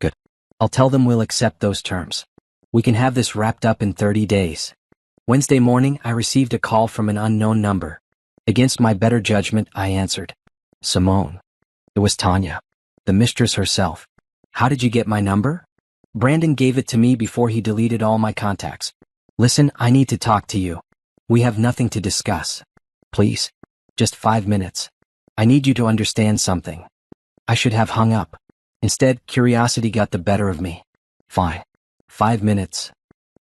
"Good. I'll tell them we'll accept those terms. We can have this wrapped up in 30 days. Wednesday morning, I received a call from an unknown number. Against my better judgment, I answered. "Simone." It was Tanya, the mistress herself. "How did you get my number?" "Brandon gave it to me before he deleted all my contacts." "Listen, I need to talk to you. We have nothing to discuss. Please. Just 5 minutes. I need you to understand something." I should have hung up. Instead, curiosity got the better of me. "Fine. 5 minutes.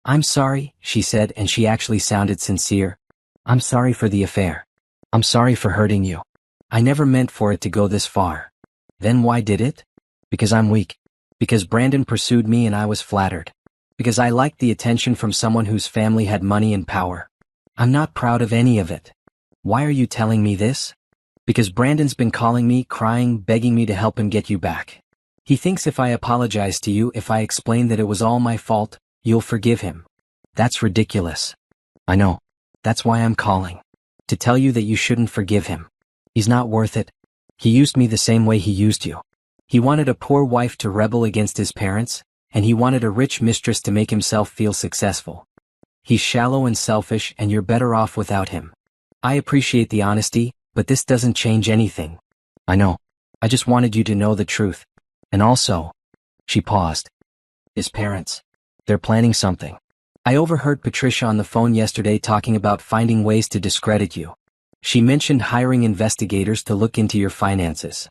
"I'm sorry," she said, and she actually sounded sincere. "I'm sorry for the affair. I'm sorry for hurting you. I never meant for it to go this far." "Then why did it?" "Because I'm weak. Because Brandon pursued me and I was flattered. Because I liked the attention from someone whose family had money and power. I'm not proud of any of it." "Why are you telling me this?" Because Brandon's been calling me, crying, begging me to help him get you back. He thinks if I apologize to you, if I explain that it was all my fault, you'll forgive him. That's ridiculous. I know. That's why I'm calling. To tell you that you shouldn't forgive him. He's not worth it. He used me the same way he used you. He wanted a poor wife to rebel against his parents, and he wanted a rich mistress to make himself feel successful. He's shallow and selfish, and you're better off without him. I appreciate the honesty, but this doesn't change anything. I know. I just wanted you to know the truth. And also, she paused. His parents. They're planning something. I overheard Patricia on the phone yesterday talking about finding ways to discredit you. She mentioned hiring investigators to look into your finances.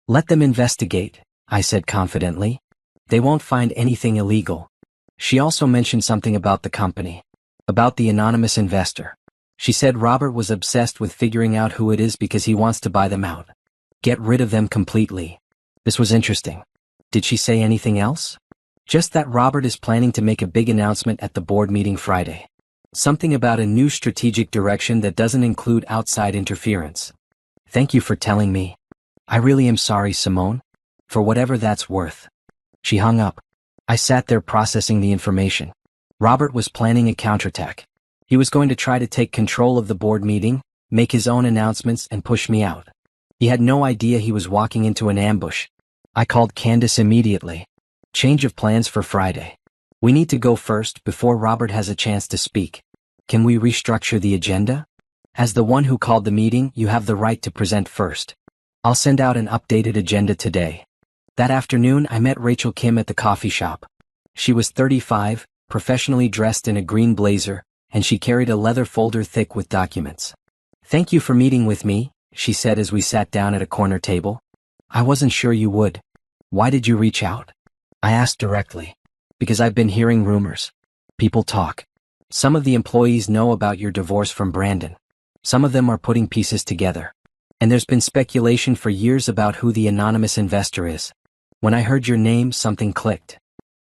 Let them investigate, I said confidently. They won't find anything illegal. She also mentioned something about the company. About the anonymous investor. She said Robert was obsessed with figuring out who it is because he wants to buy them out. Get rid of them completely. This was interesting. Did she say anything else? Just that Robert is planning to make a big announcement at the board meeting Friday. Something about a new strategic direction that doesn't include outside interference. Thank you for telling me. I really am sorry, Simone. For whatever that's worth. She hung up. I sat there processing the information. Robert was planning a counterattack. He was going to try to take control of the board meeting, make his own announcements, and push me out. He had no idea he was walking into an ambush. I called Candace immediately. Change of plans for Friday. We need to go first before Robert has a chance to speak. Can we restructure the agenda? As the one who called the meeting, you have the right to present first. I'll send out an updated agenda today. That afternoon, I met Rachel Kim at the coffee shop. She was 35, professionally dressed in a green blazer, and she carried a leather folder thick with documents. Thank you for meeting with me, she said as we sat down at a corner table. I wasn't sure you would. Why did you reach out? I asked directly. Because I've been hearing rumors. People talk. Some of the employees know about your divorce from Brandon. Some of them are putting pieces together. And there's been speculation for years about who the anonymous investor is. When I heard your name, something clicked.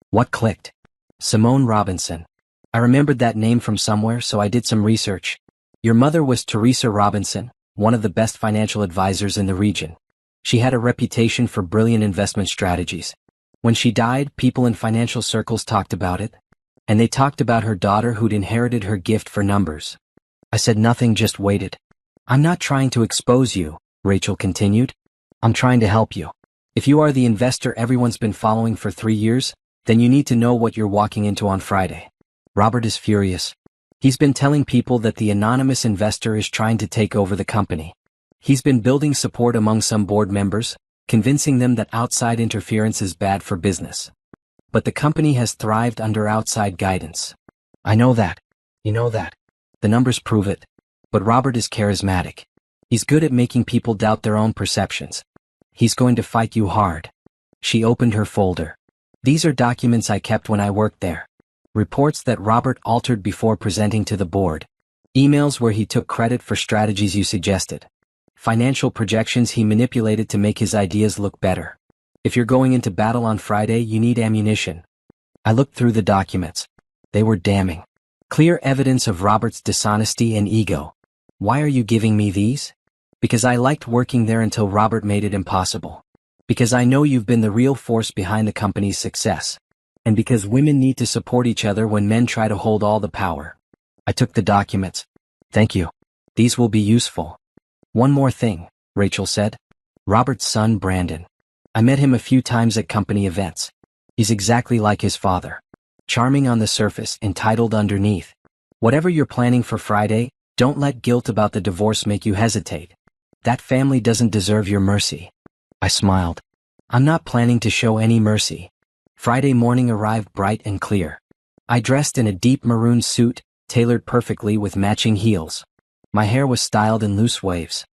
What clicked? Simone Robinson. I remembered that name from somewhere, so I did some research. Your mother was Teresa Robinson, one of the best financial advisors in the region. She had a reputation for brilliant investment strategies. When she died, people in financial circles talked about it. And they talked about her daughter who'd inherited her gift for numbers. I said nothing, just waited. I'm not trying to expose you, Rachel continued. I'm trying to help you. If you are the investor everyone's been following for 3 years, then you need to know what you're walking into on Friday. Robert is furious. He's been telling people that the anonymous investor is trying to take over the company. He's been building support among some board members, convincing them that outside interference is bad for business. But the company has thrived under outside guidance. I know that. You know that. The numbers prove it. But Robert is charismatic. He's good at making people doubt their own perceptions. He's going to fight you hard. She opened her folder. These are documents I kept when I worked there. Reports that Robert altered before presenting to the board. Emails where he took credit for strategies you suggested. Financial projections he manipulated to make his ideas look better. If you're going into battle on Friday, you need ammunition. I looked through the documents. They were damning. Clear evidence of Robert's dishonesty and ego. Why are you giving me these? Because I liked working there until Robert made it impossible. Because I know you've been the real force behind the company's success. And because women need to support each other when men try to hold all the power. I took the documents. Thank you. These will be useful. One more thing, Rachel said. Robert's son, Brandon. I met him a few times at company events. He's exactly like his father. Charming on the surface, entitled underneath. Whatever you're planning for Friday, don't let guilt about the divorce make you hesitate. That family doesn't deserve your mercy. I smiled. I'm not planning to show any mercy. Friday morning arrived bright and clear. I dressed in a deep maroon suit, tailored perfectly with matching heels. My hair was styled in loose waves.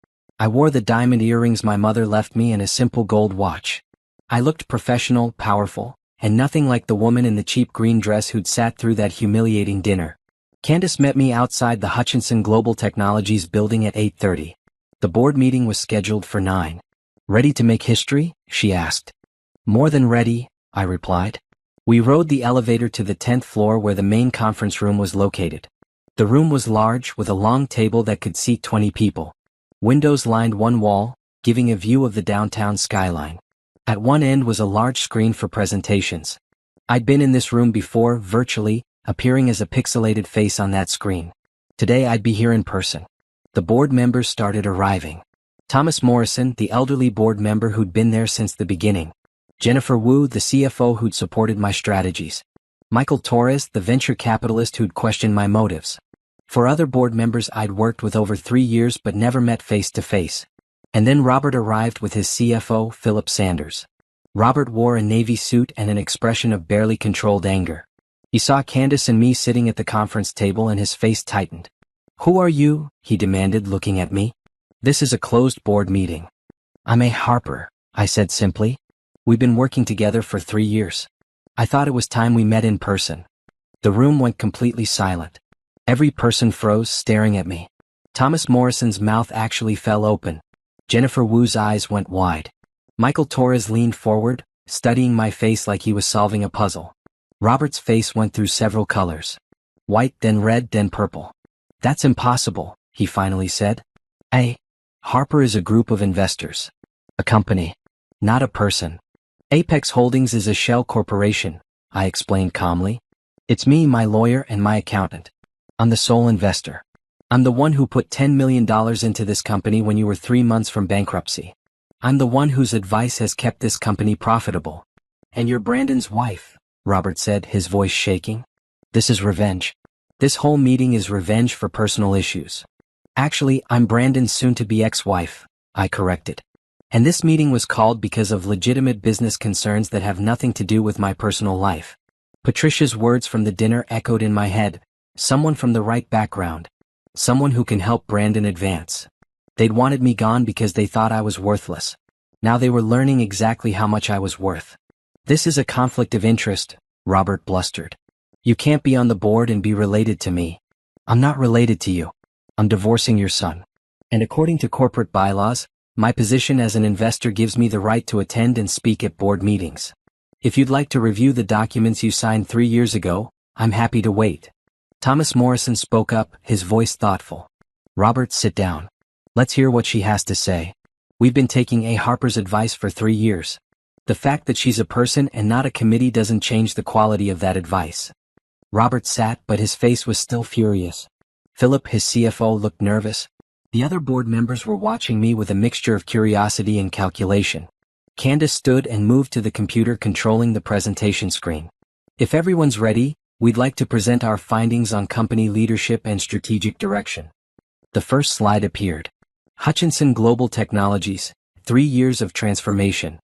I wore the diamond earrings my mother left me and a simple gold watch. I looked professional, powerful, and nothing like the woman in the cheap green dress who'd sat through that humiliating dinner. Candace met me outside the Hutchinson Global Technologies building at 8:30. The board meeting was scheduled for 9. Ready to make history? She asked. More than ready, I replied. We rode the elevator to the 10th floor where the main conference room was located. The room was large with a long table that could seat 20 people. Windows lined one wall, giving a view of the downtown skyline. At one end was a large screen for presentations. I'd been in this room before, virtually, appearing as a pixelated face on that screen. Today I'd be here in person. The board members started arriving. Thomas Morrison, the elderly board member who'd been there since the beginning. Jennifer Wu, the CFO who'd supported my strategies. Michael Torres, the venture capitalist who'd questioned my motives. For other board members I'd worked with over 3 years but never met face to face. And then Robert arrived with his CFO, Philip Sanders. Robert wore a navy suit and an expression of barely controlled anger. He saw Candace and me sitting at the conference table and his face tightened. "Who are you?" he demanded, looking at me. "This is a closed board meeting." "I'm A. Harper," I said simply. "We've been working together for 3 years. I thought it was time we met in person." The room went completely silent. Every person froze, staring at me. Thomas Morrison's mouth actually fell open. Jennifer Wu's eyes went wide. Michael Torres leaned forward, studying my face like he was solving a puzzle. Robert's face went through several colors. White, then red, then purple. "That's impossible," he finally said. "A. Harper is a group of investors. A company. Not a person. Apex Holdings is a shell corporation," I explained calmly. "It's me, my lawyer, and my accountant. I'm the sole investor. I'm the one who put $10 million into this company when you were 3 months from bankruptcy. I'm the one whose advice has kept this company profitable." "And you're Brandon's wife," Robert said, his voice shaking. "This is revenge. This whole meeting is revenge for personal issues." "Actually, I'm Brandon's soon-to-be ex-wife," I corrected. "And this meeting was called because of legitimate business concerns that have nothing to do with my personal life." Patricia's words from the dinner echoed in my head. Someone from the right background. Someone who can help Brandon advance. They'd wanted me gone because they thought I was worthless. Now they were learning exactly how much I was worth. "This is a conflict of interest," Robert blustered. "You can't be on the board and be related to me." "I'm not related to you. I'm divorcing your son. And according to corporate bylaws, my position as an investor gives me the right to attend and speak at board meetings. If you'd like to review the documents you signed 3 years ago, I'm happy to wait." Thomas Morrison spoke up, his voice thoughtful. "Robert, sit down. Let's hear what she has to say. We've been taking A. Harper's advice for 3 years. The fact that she's a person and not a committee doesn't change the quality of that advice." Robert sat, but his face was still furious. Philip, his CFO, looked nervous. The other board members were watching me with a mixture of curiosity and calculation. Candace stood and moved to the computer controlling the presentation screen. "If everyone's ready, we'd like to present our findings on company leadership and strategic direction." The first slide appeared. Hutchinson Global Technologies, 3 years of transformation.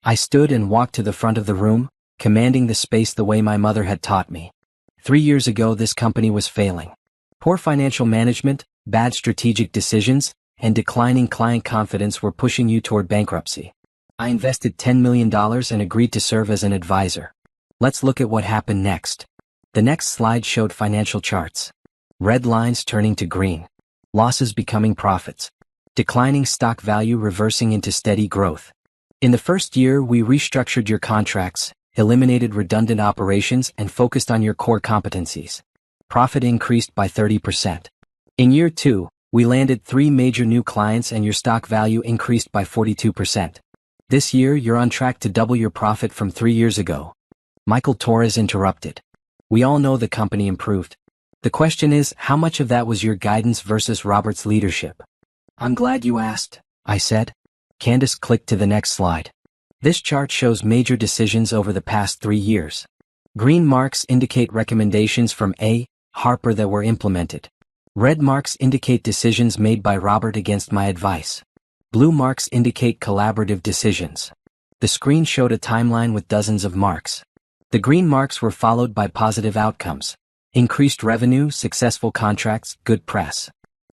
I stood and walked to the front of the room, commanding the space the way my mother had taught me. 3 years ago this company was failing. Poor financial management, bad strategic decisions, and declining client confidence were pushing you toward bankruptcy. I invested $10 million and agreed to serve as an advisor. Let's look at what happened next. The next slide showed financial charts. Red lines turning to green. Losses becoming profits. Declining stock value reversing into steady growth. In the first year, we restructured your contracts, eliminated redundant operations, and focused on your core competencies. Profit increased by 30%. In year 2, we landed 3 major new clients and your stock value increased by 42%. This year, you're on track to double your profit from 3 years ago. Michael Torres interrupted. "We all know the company improved. The question is, how much of that was your guidance versus Robert's leadership?" "I'm glad you asked," I said. Candace clicked to the next slide. This chart shows major decisions over the past 3 years. Green marks indicate recommendations from A. Harper that were implemented. Red marks indicate decisions made by Robert against my advice. Blue marks indicate collaborative decisions. The screen showed a timeline with dozens of marks. The green marks were followed by positive outcomes. Increased revenue, successful contracts, good press.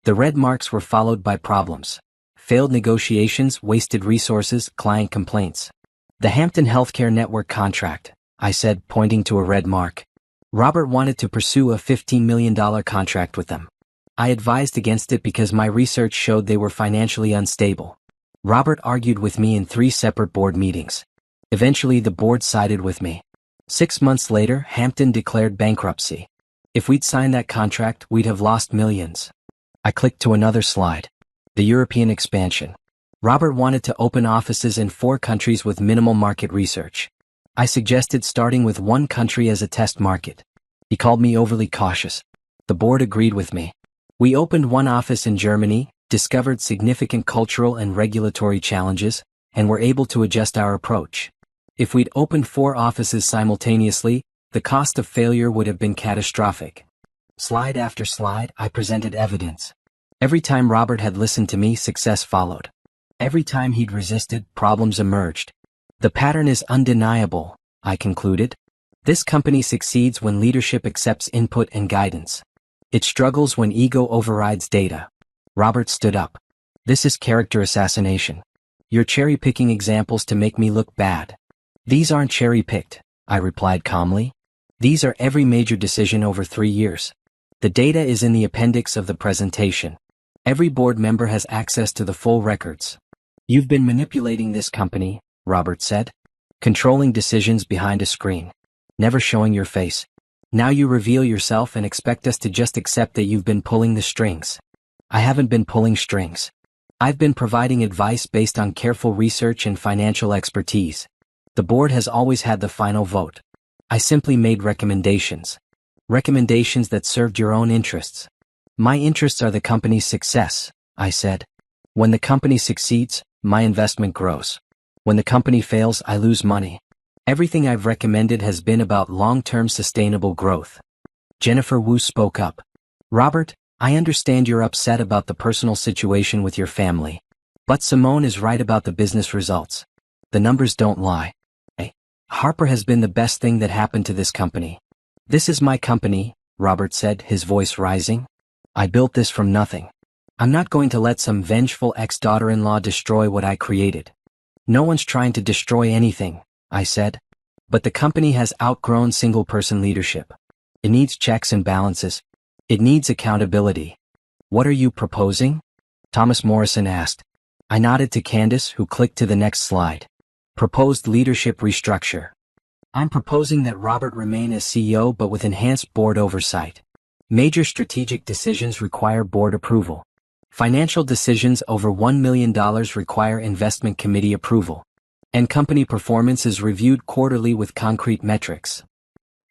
The red marks were followed by problems. Failed negotiations, wasted resources, client complaints. "The Hampton Healthcare Network contract," I said, pointing to a red mark. "Robert wanted to pursue a $15 million contract with them. I advised against it because my research showed they were financially unstable. Robert argued with me in 3 separate board meetings. Eventually the board sided with me. 6 months later, Hampton declared bankruptcy. If we'd signed that contract, we'd have lost millions." I clicked to another slide. The European expansion. Robert wanted to open offices in 4 countries with minimal market research. I suggested starting with 1 country as a test market. He called me overly cautious. The board agreed with me. We opened 1 office in Germany, discovered significant cultural and regulatory challenges, and were able to adjust our approach. If we'd opened 4 offices simultaneously, the cost of failure would have been catastrophic. Slide after slide, I presented evidence. Every time Robert had listened to me, success followed. Every time he'd resisted, problems emerged. The pattern is undeniable, I concluded. This company succeeds when leadership accepts input and guidance. It struggles when ego overrides data. Robert stood up. This is character assassination. You're cherry-picking examples to make me look bad. These aren't cherry-picked, I replied calmly. These are every major decision over 3 years. The data is in the appendix of the presentation. Every board member has access to the full records. You've been manipulating this company, Robert said. Controlling decisions behind a screen. Never showing your face. Now you reveal yourself and expect us to just accept that you've been pulling the strings. I haven't been pulling strings. I've been providing advice based on careful research and financial expertise. The board has always had the final vote. I simply made recommendations. Recommendations that served your own interests. My interests are the company's success, I said. When the company succeeds, my investment grows. When the company fails, I lose money. Everything I've recommended has been about long-term sustainable growth. Jennifer Wu spoke up. Robert, I understand you're upset about the personal situation with your family. But Simone is right about the business results. The numbers don't lie. Harper has been the best thing that happened to this company. This is my company, Robert said, his voice rising. I built this from nothing. I'm not going to let some vengeful ex-daughter-in-law destroy what I created. No one's trying to destroy anything, I said. But the company has outgrown single-person leadership. It needs checks and balances. It needs accountability. What are you proposing? Thomas Morrison asked. I nodded to Candace, who clicked to the next slide. Proposed leadership restructure. I'm proposing that Robert remain as CEO but with enhanced board oversight. Major strategic decisions require board approval. Financial decisions over $1 million require investment committee approval. And company performance is reviewed quarterly with concrete metrics.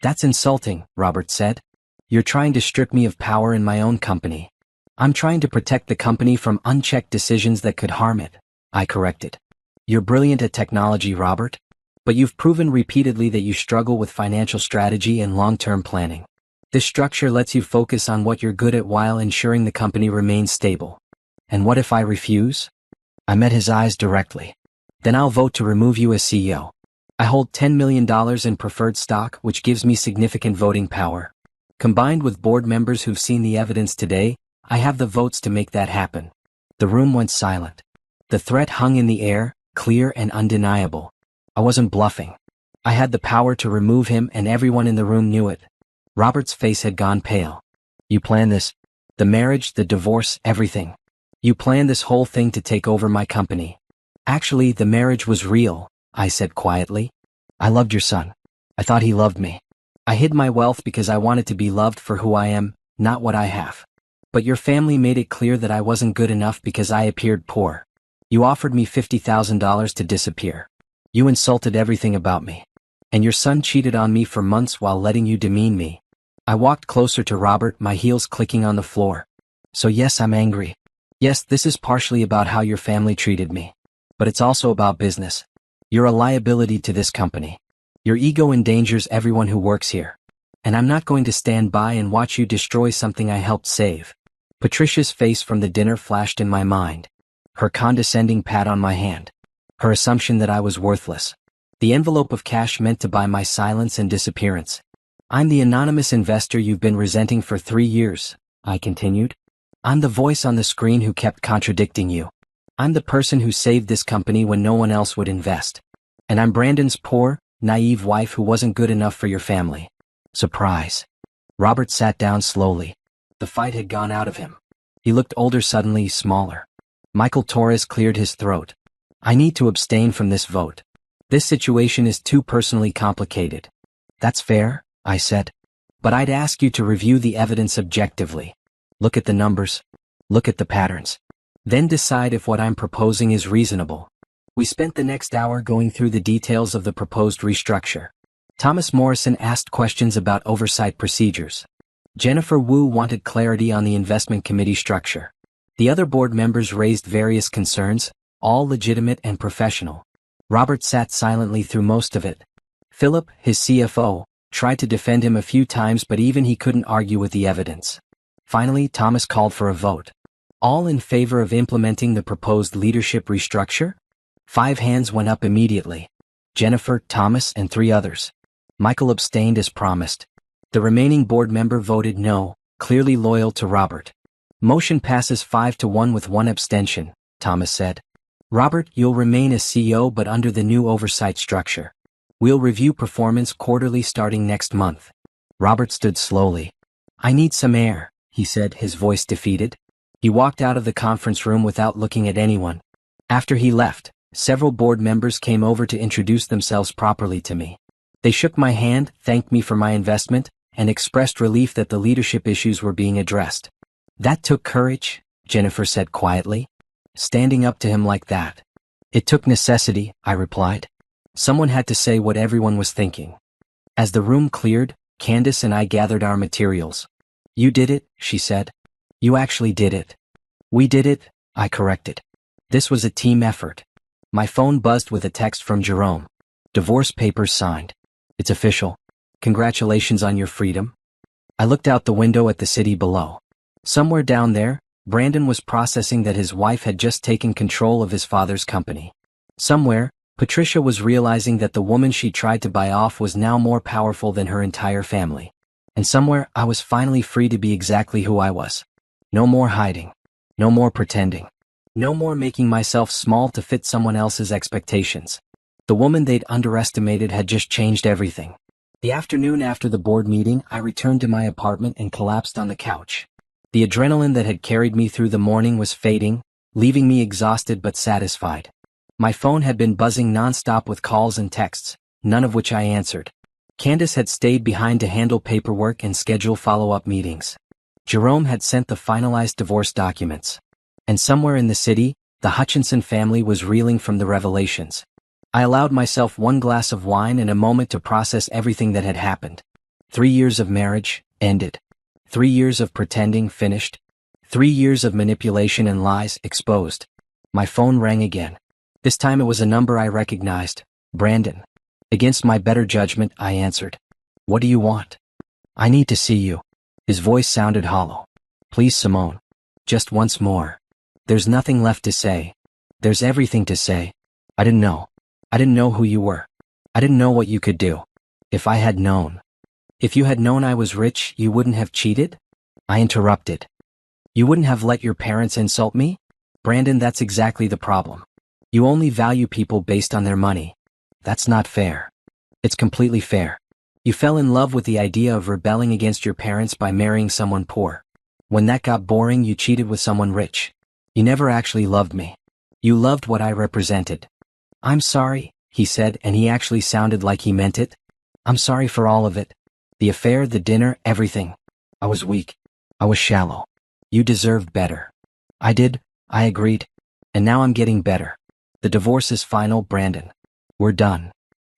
That's insulting, Robert said. You're trying to strip me of power in my own company. I'm trying to protect the company from unchecked decisions that could harm it, I corrected. You're brilliant at technology, Robert. But you've proven repeatedly that you struggle with financial strategy and long-term planning. This structure lets you focus on what you're good at while ensuring the company remains stable. And what if I refuse? I met his eyes directly. Then I'll vote to remove you as CEO. I hold $10 million in preferred stock, which gives me significant voting power. Combined with board members who've seen the evidence today, I have the votes to make that happen. The room went silent. The threat hung in the air, clear and undeniable. I wasn't bluffing. I had the power to remove him, and everyone in the room knew it. Robert's face had gone pale. You planned this. The marriage, the divorce, everything. You planned this whole thing to take over my company. Actually, the marriage was real, I said quietly. I loved your son. I thought he loved me. I hid my wealth because I wanted to be loved for who I am, not what I have. But your family made it clear that I wasn't good enough because I appeared poor. You offered me $50,000 to disappear. You insulted everything about me. And your son cheated on me for months while letting you demean me. I walked closer to Robert, my heels clicking on the floor. So yes, I'm angry. Yes, this is partially about how your family treated me. But it's also about business. You're a liability to this company. Your ego endangers everyone who works here. And I'm not going to stand by and watch you destroy something I helped save. Patricia's face from the dinner flashed in my mind. Her condescending pat on my hand. Her assumption that I was worthless. The envelope of cash meant to buy my silence and disappearance. I'm the anonymous investor you've been resenting for 3 years, I continued. I'm the voice on the screen who kept contradicting you. I'm the person who saved this company when no one else would invest. And I'm Brandon's poor, naive wife who wasn't good enough for your family. Surprise. Robert sat down slowly. The fight had gone out of him. He looked older, suddenly smaller. Michael Torres cleared his throat. I need to abstain from this vote. This situation is too personally complicated. That's fair, I said. But I'd ask you to review the evidence objectively. Look at the numbers. Look at the patterns. Then decide if what I'm proposing is reasonable. We spent the next hour going through the details of the proposed restructure. Thomas Morrison asked questions about oversight procedures. Jennifer Wu wanted clarity on the investment committee structure. The other board members raised various concerns, all legitimate and professional. Robert sat silently through most of it. Philip, his CFO, tried to defend him a few times, but even he couldn't argue with the evidence. Finally, Thomas called for a vote. All in favor of implementing the proposed leadership restructure? 5 hands went up immediately. Jennifer, Thomas, and 3 others. Michael abstained as promised. The remaining board member voted no, clearly loyal to Robert. Motion passes 5-1 with 1 abstention, Thomas said. Robert, you'll remain as CEO but under the new oversight structure. We'll review performance quarterly starting next month. Robert stood slowly. I need some air, he said, his voice defeated. He walked out of the conference room without looking at anyone. After he left, several board members came over to introduce themselves properly to me. They shook my hand, thanked me for my investment, and expressed relief that the leadership issues were being addressed. That took courage, Jennifer said quietly. Standing up to him like that. It took necessity, I replied. Someone had to say what everyone was thinking. As the room cleared, Candace and I gathered our materials. You did it, she said. You actually did it. We did it, I corrected. This was a team effort. My phone buzzed with a text from Jerome. Divorce papers signed. It's official. Congratulations on your freedom. I looked out the window at the city below. Somewhere down there, Brandon was processing that his wife had just taken control of his father's company. Somewhere, Patricia was realizing that the woman she tried to buy off was now more powerful than her entire family. And somewhere, I was finally free to be exactly who I was. No more hiding. No more pretending. No more making myself small to fit someone else's expectations. The woman they'd underestimated had just changed everything. The afternoon after the board meeting, I returned to my apartment and collapsed on the couch. The adrenaline that had carried me through the morning was fading, leaving me exhausted but satisfied. My phone had been buzzing nonstop with calls and texts, none of which I answered. Candace had stayed behind to handle paperwork and schedule follow-up meetings. Jerome had sent the finalized divorce documents. And somewhere in the city, the Hutchinson family was reeling from the revelations. I allowed myself 1 glass of wine and a moment to process everything that had happened. 3 years of marriage, ended. 3 years of pretending, finished. 3 years of manipulation and lies, exposed. My phone rang again. This time it was a number I recognized, Brandon. Against my better judgment, I answered. What do you want? I need to see you. His voice sounded hollow. Please, Simone. Just once more. There's nothing left to say. There's everything to say. I didn't know. I didn't know who you were. I didn't know what you could do. If I had known. If you had known I was rich, you wouldn't have cheated? I interrupted. You wouldn't have let your parents insult me? Brandon, that's exactly the problem. You only value people based on their money. That's not fair. It's completely fair. You fell in love with the idea of rebelling against your parents by marrying someone poor. When that got boring, you cheated with someone rich. You never actually loved me. You loved what I represented. I'm sorry, he said, and he actually sounded like he meant it. I'm sorry for all of it. The affair, the dinner, everything. I was weak. I was shallow. You deserved better. I did, I agreed. And now I'm getting better. The divorce is final, Brandon. We're done.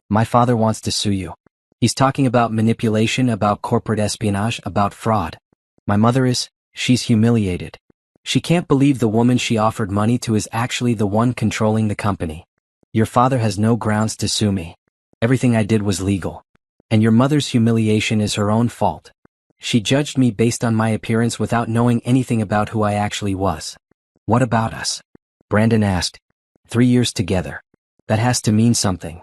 My father wants to sue you. He's talking about manipulation, about corporate espionage, about fraud. My mother is, she's humiliated. She can't believe the woman she offered money to is actually the one controlling the company. Your father has no grounds to sue me. Everything I did was legal. And your mother's humiliation is her own fault. She judged me based on my appearance without knowing anything about who I actually was. What about us? Brandon asked. 3 years together. That has to mean something.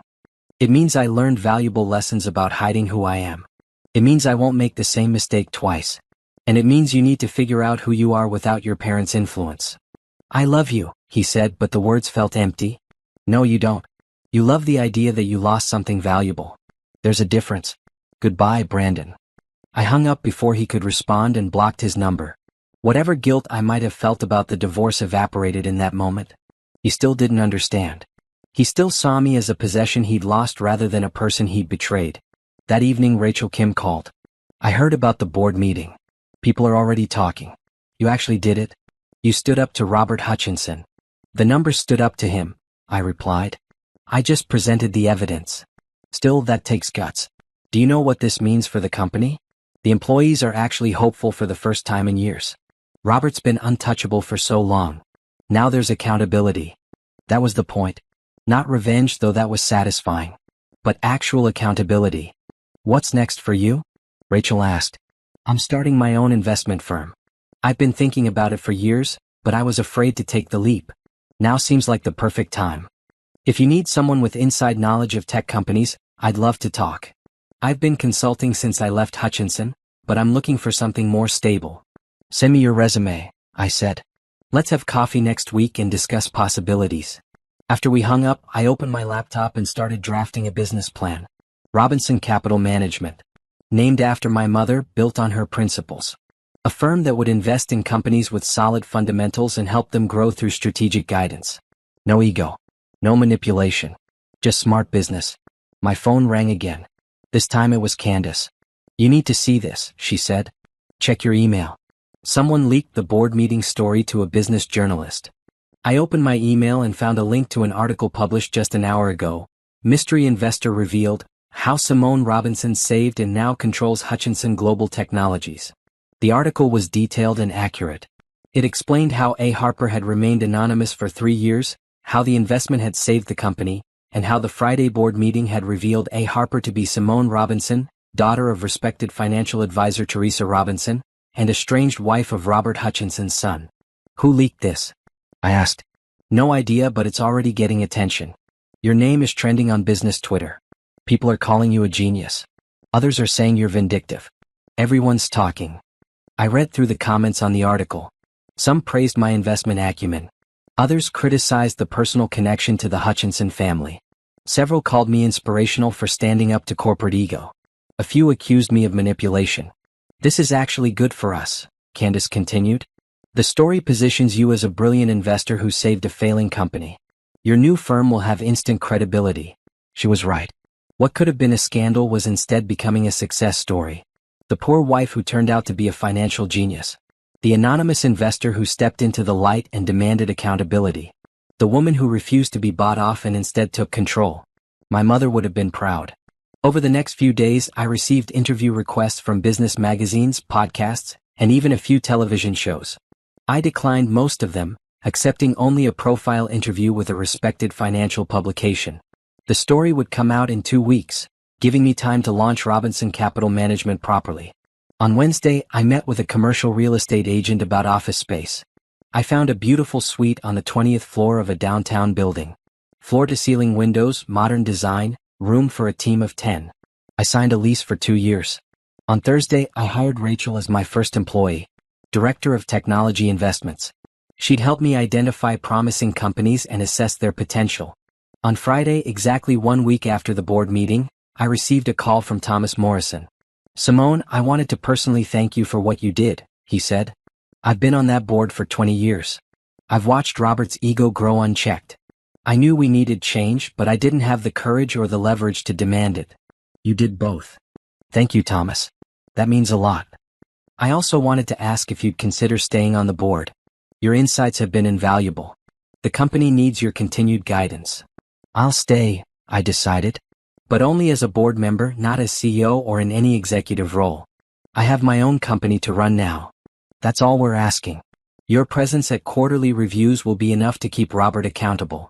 It means I learned valuable lessons about hiding who I am. It means I won't make the same mistake twice. And it means you need to figure out who you are without your parents' influence. I love you, he said, but the words felt empty. No, you don't. You love the idea that you lost something valuable. There's a difference. Goodbye, Brandon. I hung up before he could respond and blocked his number. Whatever guilt I might have felt about the divorce evaporated in that moment. He still didn't understand. He still saw me as a possession he'd lost rather than a person he'd betrayed. That evening, Rachel Kim called. I heard about the board meeting. People are already talking. You actually did it? You stood up to Robert Hutchinson. The numbers stood up to him, I replied. I just presented the evidence. Still, that takes guts. Do you know what this means for the company? The employees are actually hopeful for the first time in years. Robert's been untouchable for so long. Now there's accountability. That was the point. Not revenge, though that was satisfying. But actual accountability. What's next for you? Rachel asked. I'm starting my own investment firm. I've been thinking about it for years, but I was afraid to take the leap. Now seems like the perfect time. If you need someone with inside knowledge of tech companies, I'd love to talk. I've been consulting since I left Hutchinson, but I'm looking for something more stable. Send me your resume, I said. Let's have coffee next week and discuss possibilities. After we hung up, I opened my laptop and started drafting a business plan. Robinson Capital Management. Named after my mother, built on her principles. A firm that would invest in companies with solid fundamentals and help them grow through strategic guidance. No ego. No manipulation. Just smart business. My phone rang again. This time it was Candace. You need to see this, she said. Check your email. Someone leaked the board meeting story to a business journalist. I opened my email and found a link to an article published just an hour ago. Mystery investor revealed how Simone Robinson saved and now controls Hutchinson Global Technologies. The article was detailed and accurate. It explained how A. Harper had remained anonymous for 3 years, how the investment had saved the company, and how the Friday board meeting had revealed A. Harper to be Simone Robinson, daughter of respected financial advisor Teresa Robinson, and estranged wife of Robert Hutchinson's son. Who leaked this? I asked. No idea, but it's already getting attention. Your name is trending on business Twitter. People are calling you a genius. Others are saying you're vindictive. Everyone's talking. I read through the comments on the article. Some praised my investment acumen. Others criticized the personal connection to the Hutchinson family. Several called me inspirational for standing up to corporate ego. A few accused me of manipulation. This is actually good for us, Candace continued. The story positions you as a brilliant investor who saved a failing company. Your new firm will have instant credibility. She was right. What could have been a scandal was instead becoming a success story. The poor wife who turned out to be a financial genius. The anonymous investor who stepped into the light and demanded accountability. The woman who refused to be bought off and instead took control. My mother would have been proud. Over the next few days, I received interview requests from business magazines, podcasts, and even a few television shows. I declined most of them, accepting only a profile interview with a respected financial publication. The story would come out in 2 weeks, giving me time to launch Robinson Capital Management properly. On Wednesday, I met with a commercial real estate agent about office space. I found a beautiful suite on the 20th floor of a downtown building. Floor-to-ceiling windows, modern design, room for a team of 10. I signed a lease for 2 years. On Thursday, I hired Rachel as my first employee, Director of Technology Investments. She'd help me identify promising companies and assess their potential. On Friday, exactly 1 week after the board meeting, I received a call from Thomas Morrison. Simone, I wanted to personally thank you for what you did, he said. I've been on that board for 20 years. I've watched Robert's ego grow unchecked. I knew we needed change, but I didn't have the courage or the leverage to demand it. You did both. Thank you, Thomas. That means a lot. I also wanted to ask if you'd consider staying on the board. Your insights have been invaluable. The company needs your continued guidance. I'll stay, I decided. But only as a board member, not as CEO or in any executive role. I have my own company to run now. That's all we're asking. Your presence at quarterly reviews will be enough to keep Robert accountable.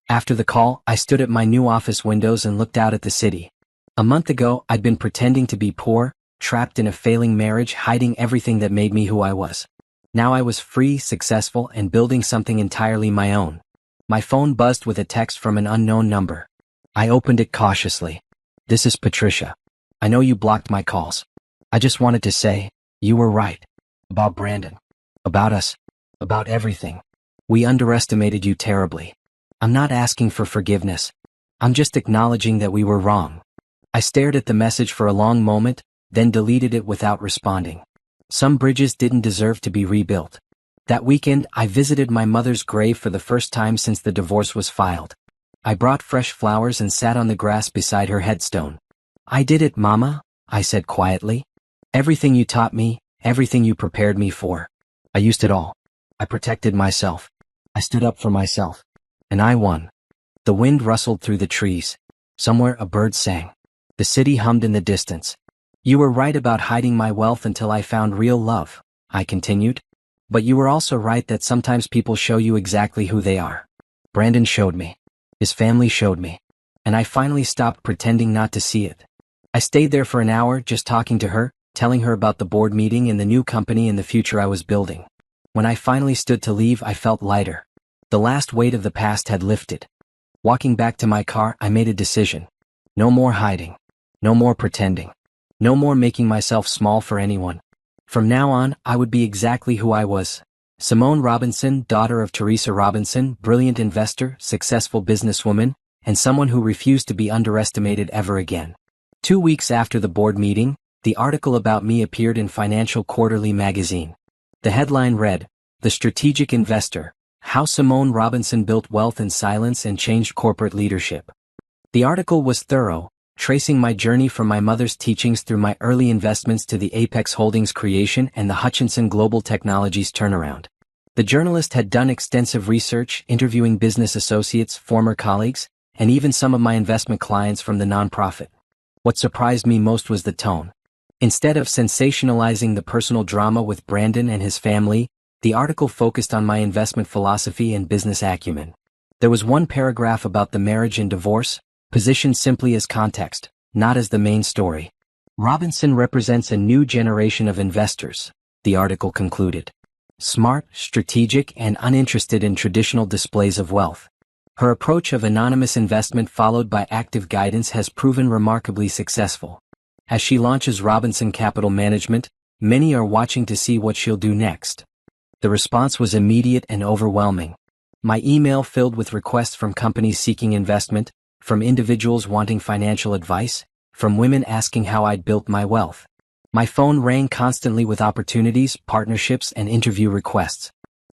After the call, I stood at my new office windows and looked out at the city. A month ago, I'd been pretending to be poor, trapped in a failing marriage, hiding everything that made me who I was. Now I was free, successful, and building something entirely my own. My phone buzzed with a text from an unknown number. I opened it cautiously. This is Patricia. I know you blocked my calls. I just wanted to say, you were right. About Brandon. About us. About everything. We underestimated you terribly. I'm not asking for forgiveness. I'm just acknowledging that we were wrong. I stared at the message for a long moment, then deleted it without responding. Some bridges didn't deserve to be rebuilt. That weekend, I visited my mother's grave for the first time since the divorce was filed. I brought fresh flowers and sat on the grass beside her headstone. I did it, Mama, I said quietly. Everything you taught me, everything you prepared me for. I used it all. I protected myself. I stood up for myself. And I won. The wind rustled through the trees. Somewhere a bird sang. The city hummed in the distance. You were right about hiding my wealth until I found real love, I continued. But you were also right that sometimes people show you exactly who they are. Brandon showed me. His family showed me. And I finally stopped pretending not to see it. I stayed there for an hour just talking to her, telling her about the board meeting and the new company and the future I was building. When I finally stood to leave, I felt lighter. The last weight of the past had lifted. Walking back to my car, I made a decision. No more hiding. No more pretending. No more making myself small for anyone. From now on, I would be exactly who I was. Simone Robinson, daughter of Teresa Robinson, brilliant investor, successful businesswoman, and someone who refused to be underestimated ever again. 2 weeks after the board meeting, the article about me appeared in Financial Quarterly magazine. The headline read, "The Strategic Investor, How Simone Robinson Built Wealth in Silence and Changed Corporate Leadership." The article was thorough, tracing my journey from my mother's teachings through my early investments to the Apex Holdings creation and the Hutchinson Global Technologies turnaround. The journalist had done extensive research, interviewing business associates, former colleagues, and even some of my investment clients from the nonprofit. What surprised me most was the tone. Instead of sensationalizing the personal drama with Brandon and his family, the article focused on my investment philosophy and business acumen. There was one paragraph about the marriage and divorce, positioned simply as context, not as the main story. Robinson represents a new generation of investors, the article concluded. Smart, strategic, and uninterested in traditional displays of wealth. Her approach of anonymous investment followed by active guidance has proven remarkably successful. As she launches Robinson Capital Management, many are watching to see what she'll do next. The response was immediate and overwhelming. My email filled with requests from companies seeking investment, from individuals wanting financial advice, from women asking how I'd built my wealth. My phone rang constantly with opportunities, partnerships, and interview requests.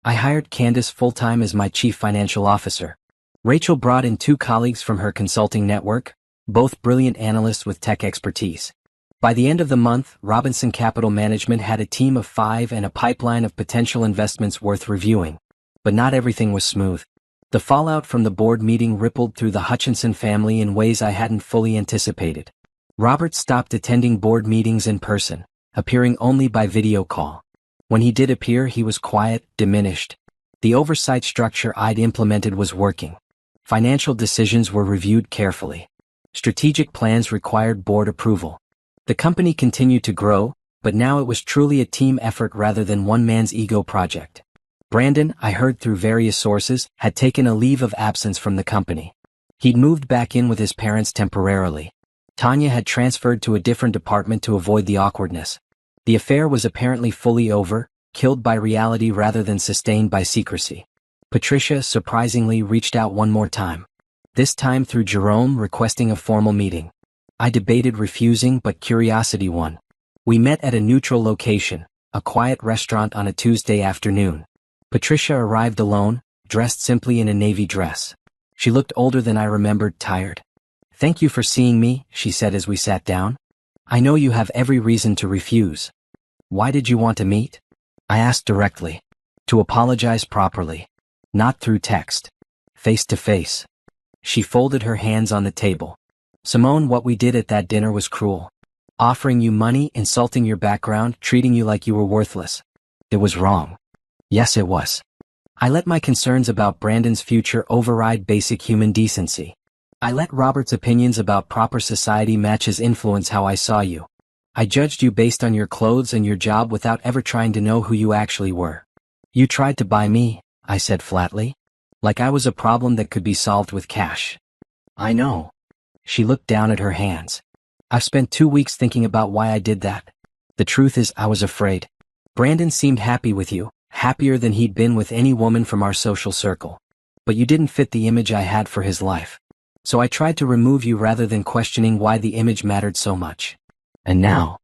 I hired Candace full-time as my chief financial officer. Rachel brought in 2 colleagues from her consulting network, both brilliant analysts with tech expertise. By the end of the month, Robinson Capital Management had a team of 5 and a pipeline of potential investments worth reviewing. But not everything was smooth. The fallout from the board meeting rippled through the Hutchinson family in ways I hadn't fully anticipated. Robert stopped attending board meetings in person, appearing only by video call. When he did appear, he was quiet, diminished. The oversight structure I'd implemented was working. Financial decisions were reviewed carefully. Strategic plans required board approval. The company continued to grow, but now it was truly a team effort rather than one man's ego project. Brandon, I heard through various sources, had taken a leave of absence from the company. He'd moved back in with his parents temporarily. Tanya had transferred to a different department to avoid the awkwardness. The affair was apparently fully over, killed by reality rather than sustained by secrecy. Patricia, surprisingly, reached out one more time. This time through Jerome, requesting a formal meeting. I debated refusing, but curiosity won. We met at a neutral location, a quiet restaurant on a Tuesday afternoon. Patricia arrived alone, dressed simply in a navy dress. She looked older than I remembered, tired. "Thank you for seeing me," she said as we sat down. "I know you have every reason to refuse." "Why did you want to meet?" I asked directly. "To apologize properly. Not through text. Face to face." She folded her hands on the table. "Simone, what we did at that dinner was cruel. Offering you money, insulting your background, treating you like you were worthless. It was wrong." Yes, it was. I let my concerns about Brandon's future override basic human decency. I let Robert's opinions about proper society match his influence how I saw you. I judged you based on your clothes and your job without ever trying to know who you actually were. "You tried to buy me," I said flatly. Like I was a problem that could be solved with cash. "I know." She looked down at her hands. "I've spent 2 weeks thinking about why I did that. The truth is, I was afraid. Brandon seemed happy with you, happier than he'd been with any woman from our social circle. But you didn't fit the image I had for his life. So I tried to remove you rather than questioning why the image mattered so much. And now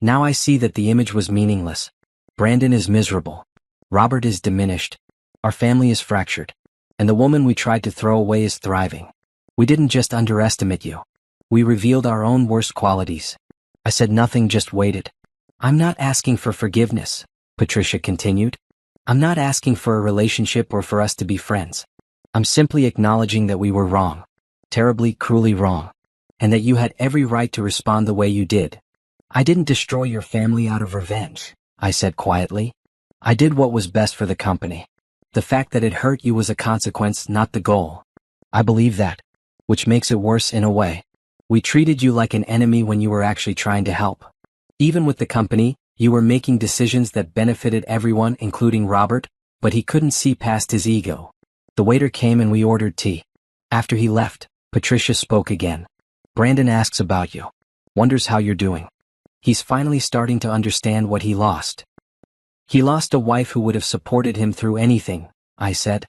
I see that the image was meaningless. Brandon is miserable. Robert is diminished. Our family is fractured. And the woman we tried to throw away is thriving. We didn't just underestimate you. We revealed our own worst qualities." I said nothing, just waited. "I'm not asking for forgiveness," Patricia continued. I'm not asking for a relationship or for us to be friends. I'm simply acknowledging that we were wrong. Terribly, cruelly wrong. And that you had every right to respond the way you did. I didn't destroy your family out of revenge, I said quietly. I did what was best for the company. The fact that it hurt you was a consequence, not the goal. I believe that. Which makes it worse in a way. We treated you like an enemy when you were actually trying to help. Even with the company, you were making decisions that benefited everyone, including Robert, but he couldn't see past his ego. The waiter came and we ordered tea. After he left, Patricia spoke again. Brandon asks about you. Wonders how you're doing. He's finally starting to understand what he lost. He lost a wife who would have supported him through anything, I said.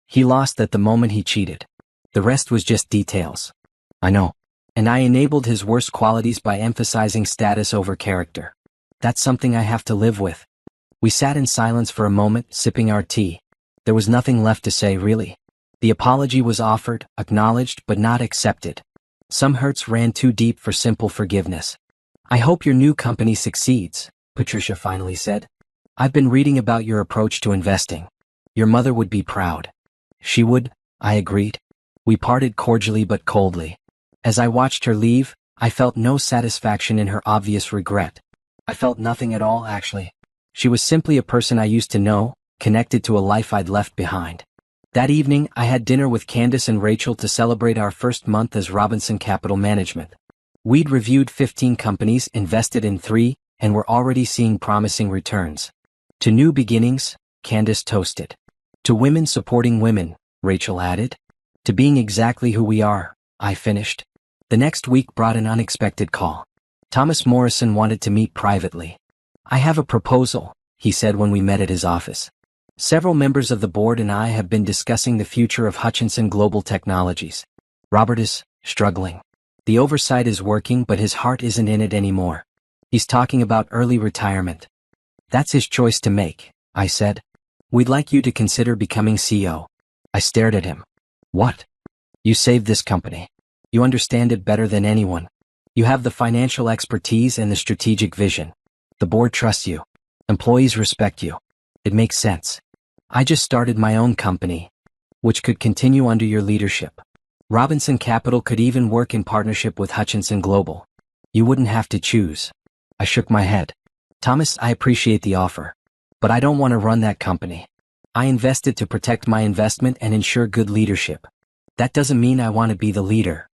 He lost that the moment he cheated. The rest was just details. I know. And I enabled his worst qualities by emphasizing status over character. That's something I have to live with. We sat in silence for a moment, sipping our tea. There was nothing left to say, really. The apology was offered, acknowledged, but not accepted. Some hurts ran too deep for simple forgiveness. I hope your new company succeeds, Patricia finally said. I've been reading about your approach to investing. Your mother would be proud. She would, I agreed. We parted cordially but coldly. As I watched her leave, I felt no satisfaction in her obvious regret. I felt nothing at all, actually. She was simply a person I used to know, connected to a life I'd left behind. That evening, I had dinner with Candace and Rachel to celebrate our first month as Robinson Capital Management. We'd reviewed 15 companies, invested in 3, and were already seeing promising returns. To new beginnings, Candace toasted. To women supporting women, Rachel added. To being exactly who we are, I finished. The next week brought an unexpected call. Thomas Morrison wanted to meet privately. I have a proposal, he said when we met at his office. Several members of the board and I have been discussing the future of Hutchinson Global Technologies. Robert is struggling. The oversight is working, but his heart isn't in it anymore. He's talking about early retirement. That's his choice to make, I said. We'd like you to consider becoming CEO. I stared at him. What? You saved this company. You understand it better than anyone. You have the financial expertise and the strategic vision. The board trusts you. Employees respect you. It makes sense. I just started my own company, which could continue under your leadership. Robinson Capital could even work in partnership with Hutchinson Global. You wouldn't have to choose. I shook my head. Thomas, I appreciate the offer. But I don't want to run that company. I invested to protect my investment and ensure good leadership. That doesn't mean I want to be the leader.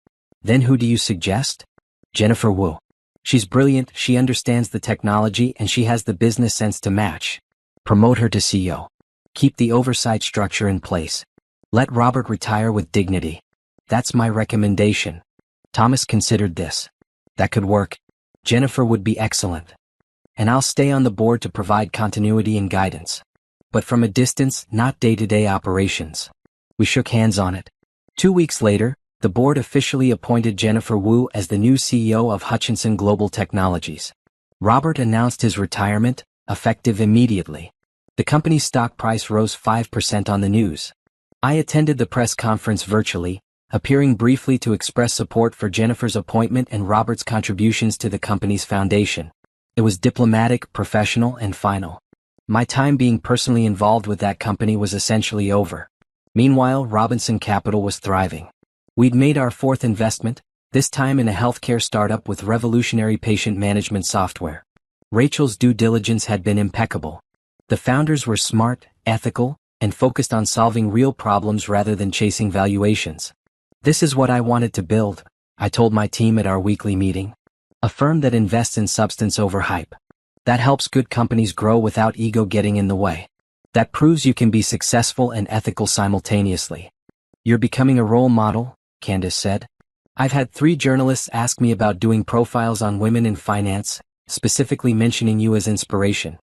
Then who do you suggest? Jennifer Wu. She's brilliant, she understands the technology, and she has the business sense to match. Promote her to CEO. Keep the oversight structure in place. Let Robert retire with dignity. That's my recommendation. Thomas considered this. That could work. Jennifer would be excellent. And I'll stay on the board to provide continuity and guidance. But from a distance, not day-to-day operations. We shook hands on it. 2 weeks later, the board officially appointed Jennifer Wu as the new CEO of Hutchinson Global Technologies. Robert announced his retirement, effective immediately. The company's stock price rose 5% on the news. I attended the press conference virtually, appearing briefly to express support for Jennifer's appointment and Robert's contributions to the company's foundation. It was diplomatic, professional, and final. My time being personally involved with that company was essentially over. Meanwhile, Robinson Capital was thriving. We'd made our 4th investment, this time in a healthcare startup with revolutionary patient management software. Rachel's due diligence had been impeccable. The founders were smart, ethical, and focused on solving real problems rather than chasing valuations. This is what I wanted to build, I told my team at our weekly meeting. A firm that invests in substance over hype. That helps good companies grow without ego getting in the way. That proves you can be successful and ethical simultaneously. You're becoming a role model, Candace said. I've had 3 journalists ask me about doing profiles on women in finance, specifically mentioning you as inspiration.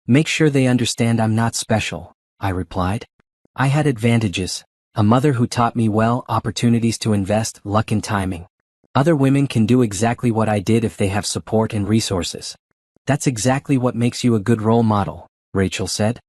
Make sure they understand I'm not special, I replied. I had advantages. A mother who taught me well, opportunities to invest, luck and timing. Other women can do exactly what I did if they have support and resources. That's exactly what makes you a good role model, Rachel said.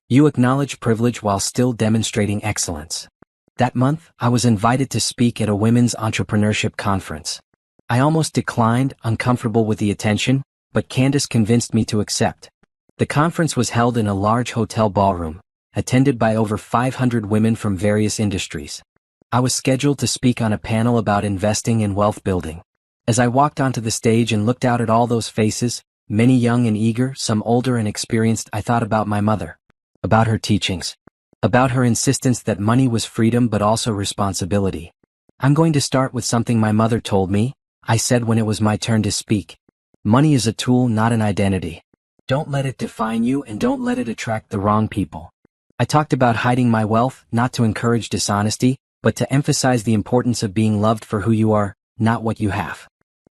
You acknowledge privilege while still demonstrating excellence. That month, I was invited to speak at a women's entrepreneurship conference. I almost declined, uncomfortable with the attention, but Candace convinced me to accept. The conference was held in a large hotel ballroom, attended by over 500 women from various industries. I was scheduled to speak on a panel about investing and wealth building. As I walked onto the stage and looked out at all those faces, many young and eager, some older and experienced, I thought about my mother. About her teachings. About her insistence that money was freedom but also responsibility. "I'm going to start with something my mother told me," I said when it was my turn to speak. "Money is a tool, not an identity. Don't let it define you and don't let it attract the wrong people." I talked about hiding my wealth, not to encourage dishonesty, but to emphasize the importance of being loved for who you are, not what you have.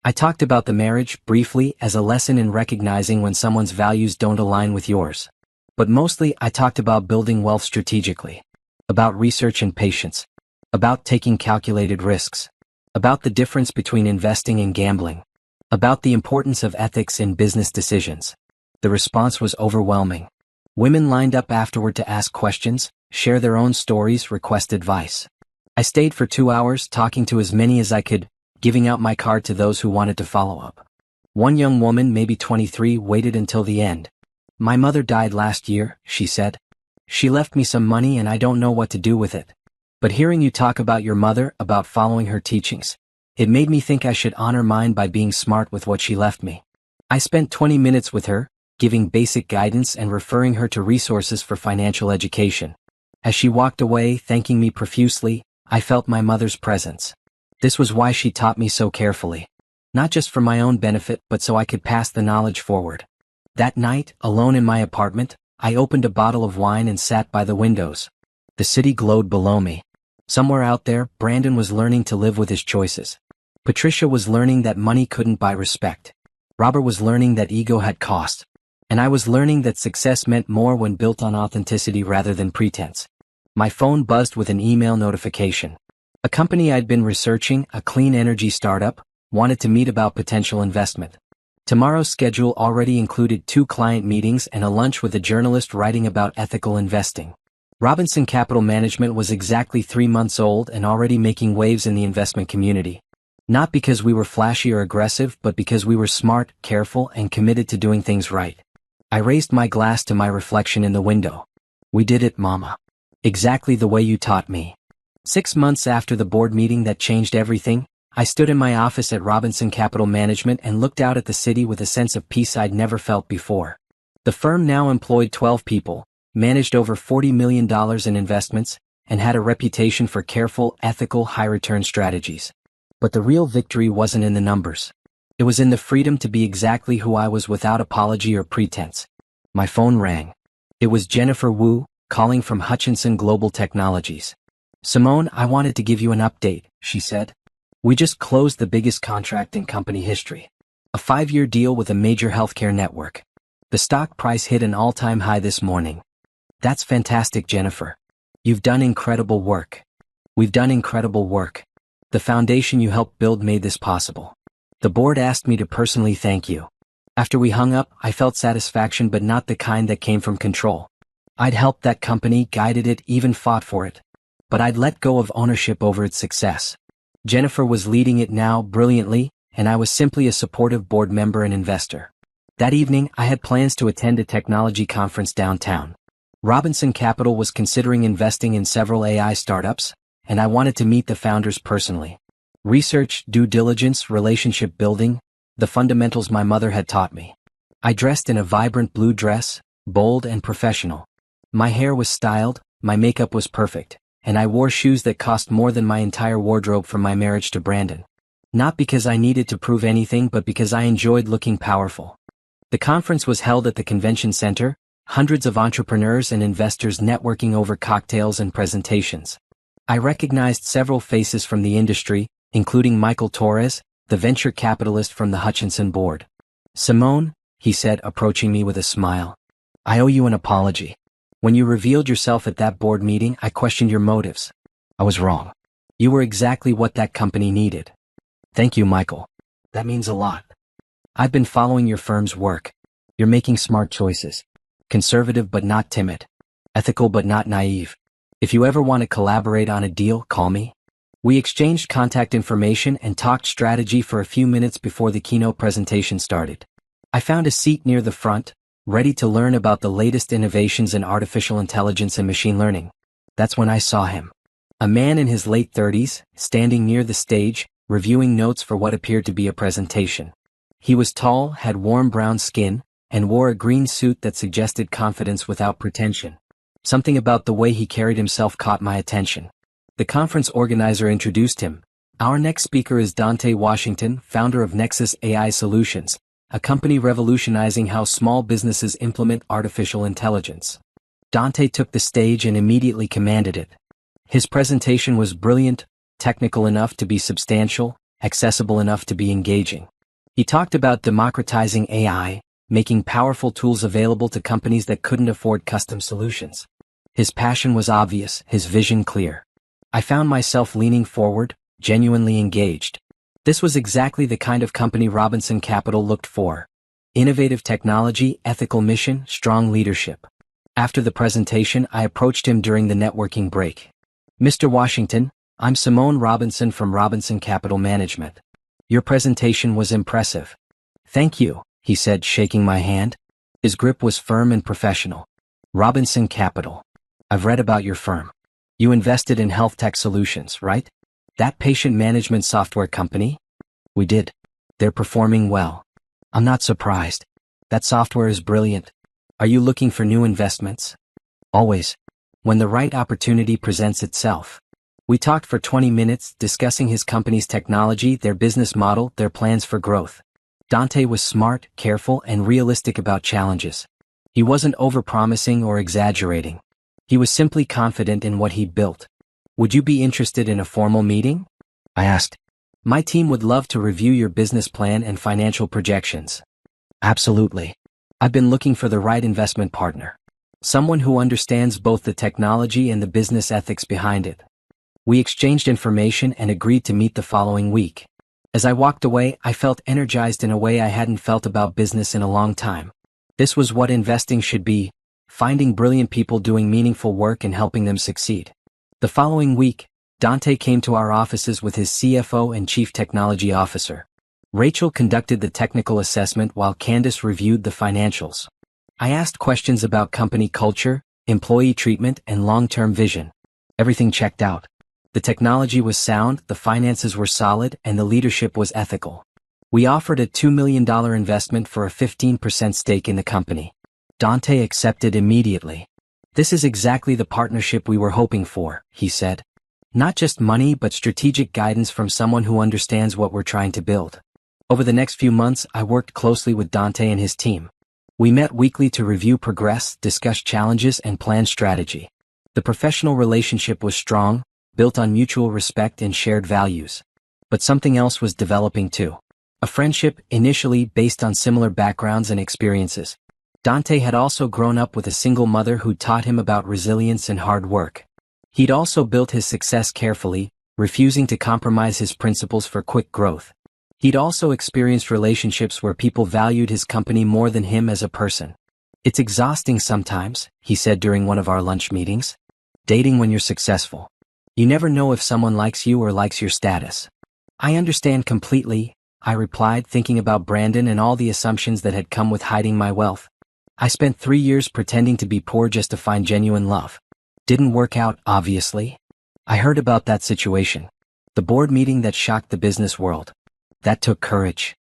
I talked about the marriage, briefly, as a lesson in recognizing when someone's values don't align with yours. But mostly, I talked about building wealth strategically. About research and patience. About taking calculated risks. About the difference between investing and gambling. About the importance of ethics in business decisions. The response was overwhelming. Women lined up afterward to ask questions, share their own stories, request advice. I stayed for 2 hours, talking to as many as I could, giving out my card to those who wanted to follow up. One young woman, maybe 23, waited until the end. "My mother died last year," she said. "She left me some money and I don't know what to do with it. But hearing you talk about your mother, about following her teachings, it made me think I should honor mine by being smart with what she left me." I spent 20 minutes with her, giving basic guidance and referring her to resources for financial education. As she walked away, thanking me profusely, I felt my mother's presence. This was why she taught me so carefully. Not just for my own benefit, but so I could pass the knowledge forward. That night, alone in my apartment, I opened a bottle of wine and sat by the windows. The city glowed below me. Somewhere out there, Brandon was learning to live with his choices. Patricia was learning that money couldn't buy respect. Robert was learning that ego had cost. And I was learning that success meant more when built on authenticity rather than pretense. My phone buzzed with an email notification. A company I'd been researching, a clean energy startup, wanted to meet about potential investment. Tomorrow's schedule already included 2 client meetings and a lunch with a journalist writing about ethical investing. Robinson Capital Management was exactly 3 months old and already making waves in the investment community. Not because we were flashy or aggressive, but because we were smart, careful, and committed to doing things right. I raised my glass to my reflection in the window. "We did it, Mama. Exactly the way you taught me." 6 months after the board meeting that changed everything, I stood in my office at Robinson Capital Management and looked out at the city with a sense of peace I'd never felt before. The firm now employed 12 people, managed over $40 million in investments, and had a reputation for careful, ethical, high-return strategies. But the real victory wasn't in the numbers. It was in the freedom to be exactly who I was without apology or pretense. My phone rang. It was Jennifer Wu, calling from Hutchinson Global Technologies. "Simone, I wanted to give you an update," she said. "We just closed the biggest contract in company history. A 5-year deal with a major healthcare network. The stock price hit an all-time high this morning." "That's fantastic, Jennifer. You've done incredible work." "We've done incredible work. The foundation you helped build made this possible. The board asked me to personally thank you." After we hung up, I felt satisfaction, but not the kind that came from control. I'd helped that company, guided it, even fought for it. But I'd let go of ownership over its success. Jennifer was leading it now, brilliantly, and I was simply a supportive board member and investor. That evening, I had plans to attend a technology conference downtown. Robinson Capital was considering investing in several AI startups, and I wanted to meet the founders personally. Research, due diligence, relationship building, the fundamentals my mother had taught me. I dressed in a vibrant blue dress, bold and professional. My hair was styled, my makeup was perfect, and I wore shoes that cost more than my entire wardrobe from my marriage to Brandon. Not because I needed to prove anything, but because I enjoyed looking powerful. The conference was held at the convention center, hundreds of entrepreneurs and investors networking over cocktails and presentations. I recognized several faces from the industry, including Michael Torres, the venture capitalist from the Hutchinson board. "Simone," he said, approaching me with a smile, "I owe you an apology. When you revealed yourself at that board meeting, I questioned your motives. I was wrong. You were exactly what that company needed." "Thank you, Michael. That means a lot. I've been following your firm's work. You're making smart choices. Conservative but not timid. Ethical but not naive. If you ever want to collaborate on a deal, call me." We exchanged contact information and talked strategy for a few minutes before the keynote presentation started. I found a seat near the front, ready to learn about the latest innovations in artificial intelligence and machine learning. That's when I saw him. A man in his late 30s, standing near the stage, reviewing notes for what appeared to be a presentation. He was tall, had warm brown skin, and wore a green suit that suggested confidence without pretension. Something about the way he carried himself caught my attention. The conference organizer introduced him. Our next speaker is Dante Washington, founder of Nexus AI Solutions, a company revolutionizing how small businesses implement artificial intelligence. Dante took the stage and immediately commanded it. His presentation was brilliant, technical enough to be substantial, accessible enough to be engaging. He talked about democratizing AI, making powerful tools available to companies that couldn't afford custom solutions. His passion was obvious, his vision clear. I found myself leaning forward, genuinely engaged. This was exactly the kind of company Robinson Capital looked for. Innovative technology, ethical mission, strong leadership. After the presentation, I approached him during the networking break. Mr. Washington, I'm Simone Robinson from Robinson Capital Management. Your presentation was impressive. Thank you, he said, shaking my hand. His grip was firm and professional. Robinson Capital. I've read about your firm. You invested in health tech solutions, right? That patient management software company? We did. They're performing well. I'm not surprised. That software is brilliant. Are you looking for new investments? Always. When the right opportunity presents itself. We talked for 20 minutes, discussing his company's technology, their business model, their plans for growth. Dante was smart, careful, and realistic about challenges. He wasn't overpromising or exaggerating. He was simply confident in what he built. Would you be interested in a formal meeting? I asked. My team would love to review your business plan and financial projections. Absolutely. I've been looking for the right investment partner. Someone who understands both the technology and the business ethics behind it. We exchanged information and agreed to meet the following week. As I walked away, I felt energized in a way I hadn't felt about business in a long time. This was what investing should be, finding brilliant people doing meaningful work and helping them succeed. The following week, Dante came to our offices with his CFO and Chief Technology Officer. Rachel conducted the technical assessment while Candace reviewed the financials. I asked questions about company culture, employee treatment, and long-term vision. Everything checked out. The technology was sound, the finances were solid, and the leadership was ethical. We offered a $2 million investment for a 15% stake in the company. Dante accepted immediately. This is exactly the partnership we were hoping for, he said. Not just money but strategic guidance from someone who understands what we're trying to build. Over the next few months, I worked closely with Dante and his team. We met weekly to review progress, discuss challenges, and plan strategy. The professional relationship was strong, built on mutual respect and shared values. But something else was developing too. A friendship, initially based on similar backgrounds and experiences. Dante had also grown up with a single mother who taught him about resilience and hard work. He'd also built his success carefully, refusing to compromise his principles for quick growth. He'd also experienced relationships where people valued his company more than him as a person. It's exhausting sometimes, he said during one of our lunch meetings. Dating when you're successful. You never know if someone likes you or likes your status. I understand completely, I replied, thinking about Brandon and all the assumptions that had come with hiding my wealth. I spent 3 years pretending to be poor just to find genuine love. Didn't work out, obviously. I heard about that situation. The board meeting that shocked the business world. That took courage.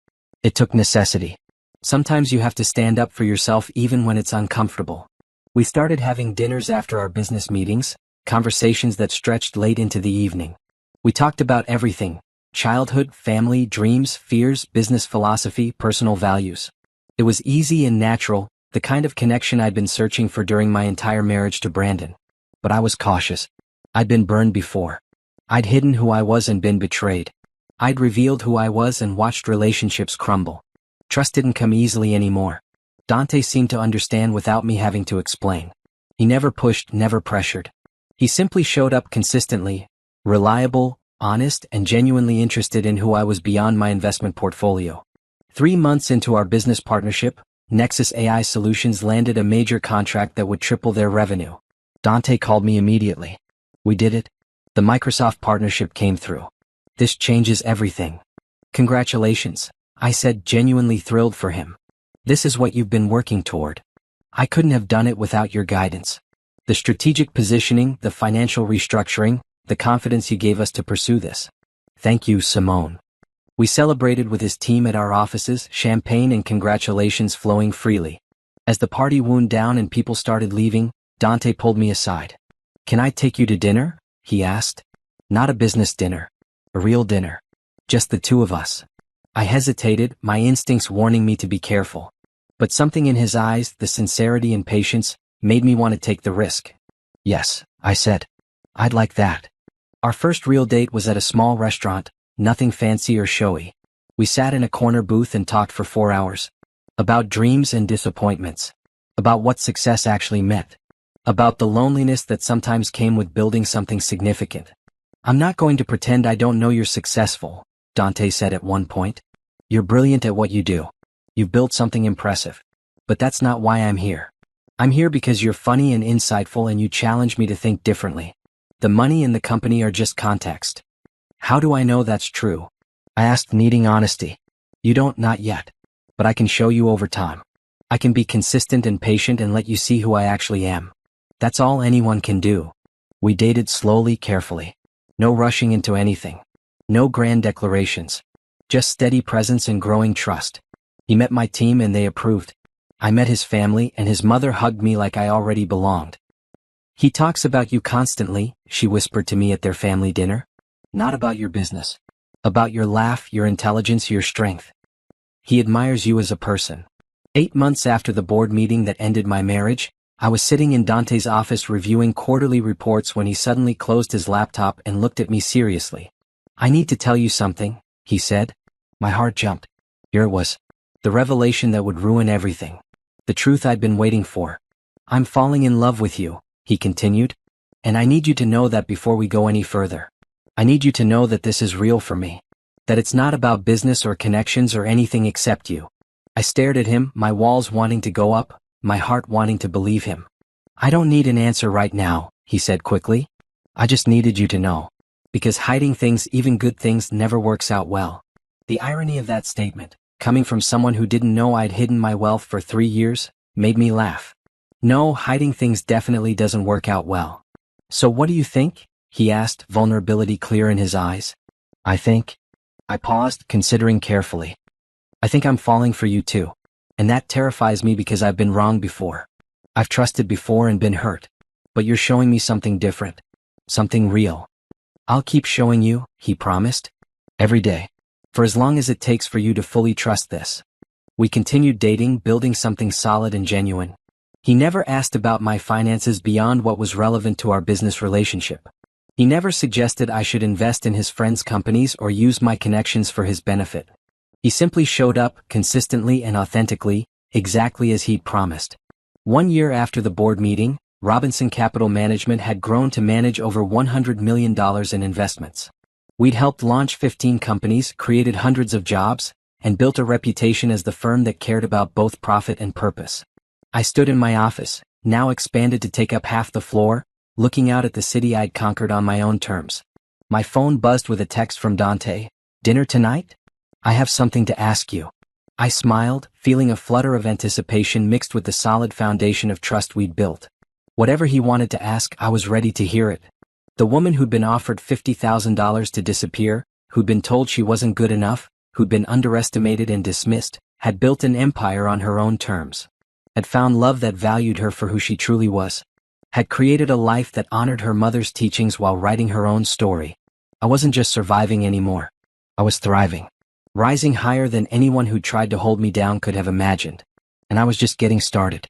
It took necessity. Sometimes you have to stand up for yourself even when it's uncomfortable. We started having dinners after our business meetings, conversations that stretched late into the evening. We talked about everything: childhood, family, dreams, fears, business philosophy, personal values. It was easy and natural, the kind of connection I'd been searching for during my entire marriage to Brandon. But I was cautious. I'd been burned before. I'd hidden who I was and been betrayed. I'd revealed who I was and watched relationships crumble. Trust didn't come easily anymore. Dante seemed to understand without me having to explain. He never pushed, never pressured. He simply showed up consistently, reliable, honest, and genuinely interested in who I was beyond my investment portfolio. 3 months into our business partnership, Nexus AI Solutions landed a major contract that would triple their revenue. Dante called me immediately. We did it. The Microsoft partnership came through. This changes everything. Congratulations, I said, genuinely thrilled for him. This is what you've been working toward. I couldn't have done it without your guidance. The strategic positioning, the financial restructuring, the confidence you gave us to pursue this. Thank you, Simone. We celebrated with his team at our offices, champagne and congratulations flowing freely. As the party wound down and people started leaving, Dante pulled me aside. Can I take you to dinner? He asked. Not a business dinner. A real dinner. Just the two of us. I hesitated, my instincts warning me to be careful. But something in his eyes, the sincerity and patience, made me want to take the risk. Yes, I said. I'd like that. Our first real date was at a small restaurant, nothing fancy or showy. We sat in a corner booth and talked for 4 hours. About dreams and disappointments. About what success actually meant. About the loneliness that sometimes came with building something significant. I'm not going to pretend I don't know you're successful, Dante said at one point. You're brilliant at what you do. You've built something impressive. But that's not why I'm here. I'm here because you're funny and insightful and you challenge me to think differently. The money and the company are just context. How do I know that's true? I asked, needing honesty. You don't, not yet. But I can show you over time. I can be consistent and patient and let you see who I actually am. That's all anyone can do. We dated slowly, carefully. No rushing into anything. No grand declarations. Just steady presence and growing trust. He met my team and they approved. I met his family and his mother hugged me like I already belonged. He talks about you constantly, she whispered to me at their family dinner. Not about your business. About your laugh, your intelligence, your strength. He admires you as a person. 8 months after the board meeting that ended my marriage, I was sitting in Dante's office reviewing quarterly reports when he suddenly closed his laptop and looked at me seriously. I need to tell you something, he said. My heart jumped. Here it was. The revelation that would ruin everything. The truth I'd been waiting for. I'm falling in love with you, he continued. And I need you to know that before we go any further. I need you to know that this is real for me. That it's not about business or connections or anything except you. I stared at him, my walls wanting to go up, my heart wanting to believe him. I don't need an answer right now, he said quickly. I just needed you to know. Because hiding things, even good things, never works out well. The irony of that statement, coming from someone who didn't know I'd hidden my wealth for 3 years, made me laugh. No, hiding things definitely doesn't work out well. So what do you think? He asked, vulnerability clear in his eyes. I paused, considering carefully. I think I'm falling for you too. And that terrifies me because I've been wrong before. I've trusted before and been hurt. But you're showing me something different. Something real. I'll keep showing you, he promised. Every day. For as long as it takes for you to fully trust this. We continued dating, building something solid and genuine. He never asked about my finances beyond what was relevant to our business relationship. He never suggested I should invest in his friends' companies or use my connections for his benefit. He simply showed up, consistently and authentically, exactly as he'd promised. 1 year after the board meeting, Robinson Capital Management had grown to manage over $100 million in investments. We'd helped launch 15 companies, created hundreds of jobs, and built a reputation as the firm that cared about both profit and purpose. I stood in my office, now expanded to take up half the floor, looking out at the city I'd conquered on my own terms. My phone buzzed with a text from Dante. Dinner tonight? I have something to ask you. I smiled, feeling a flutter of anticipation mixed with the solid foundation of trust we'd built. Whatever he wanted to ask, I was ready to hear it. The woman who'd been offered $50,000 to disappear, who'd been told she wasn't good enough, who'd been underestimated and dismissed, had built an empire on her own terms. Had found love that valued her for who she truly was. Had created a life that honored her mother's teachings while writing her own story. I wasn't just surviving anymore. I was thriving. Rising higher than anyone who tried to hold me down could have imagined. And I was just getting started.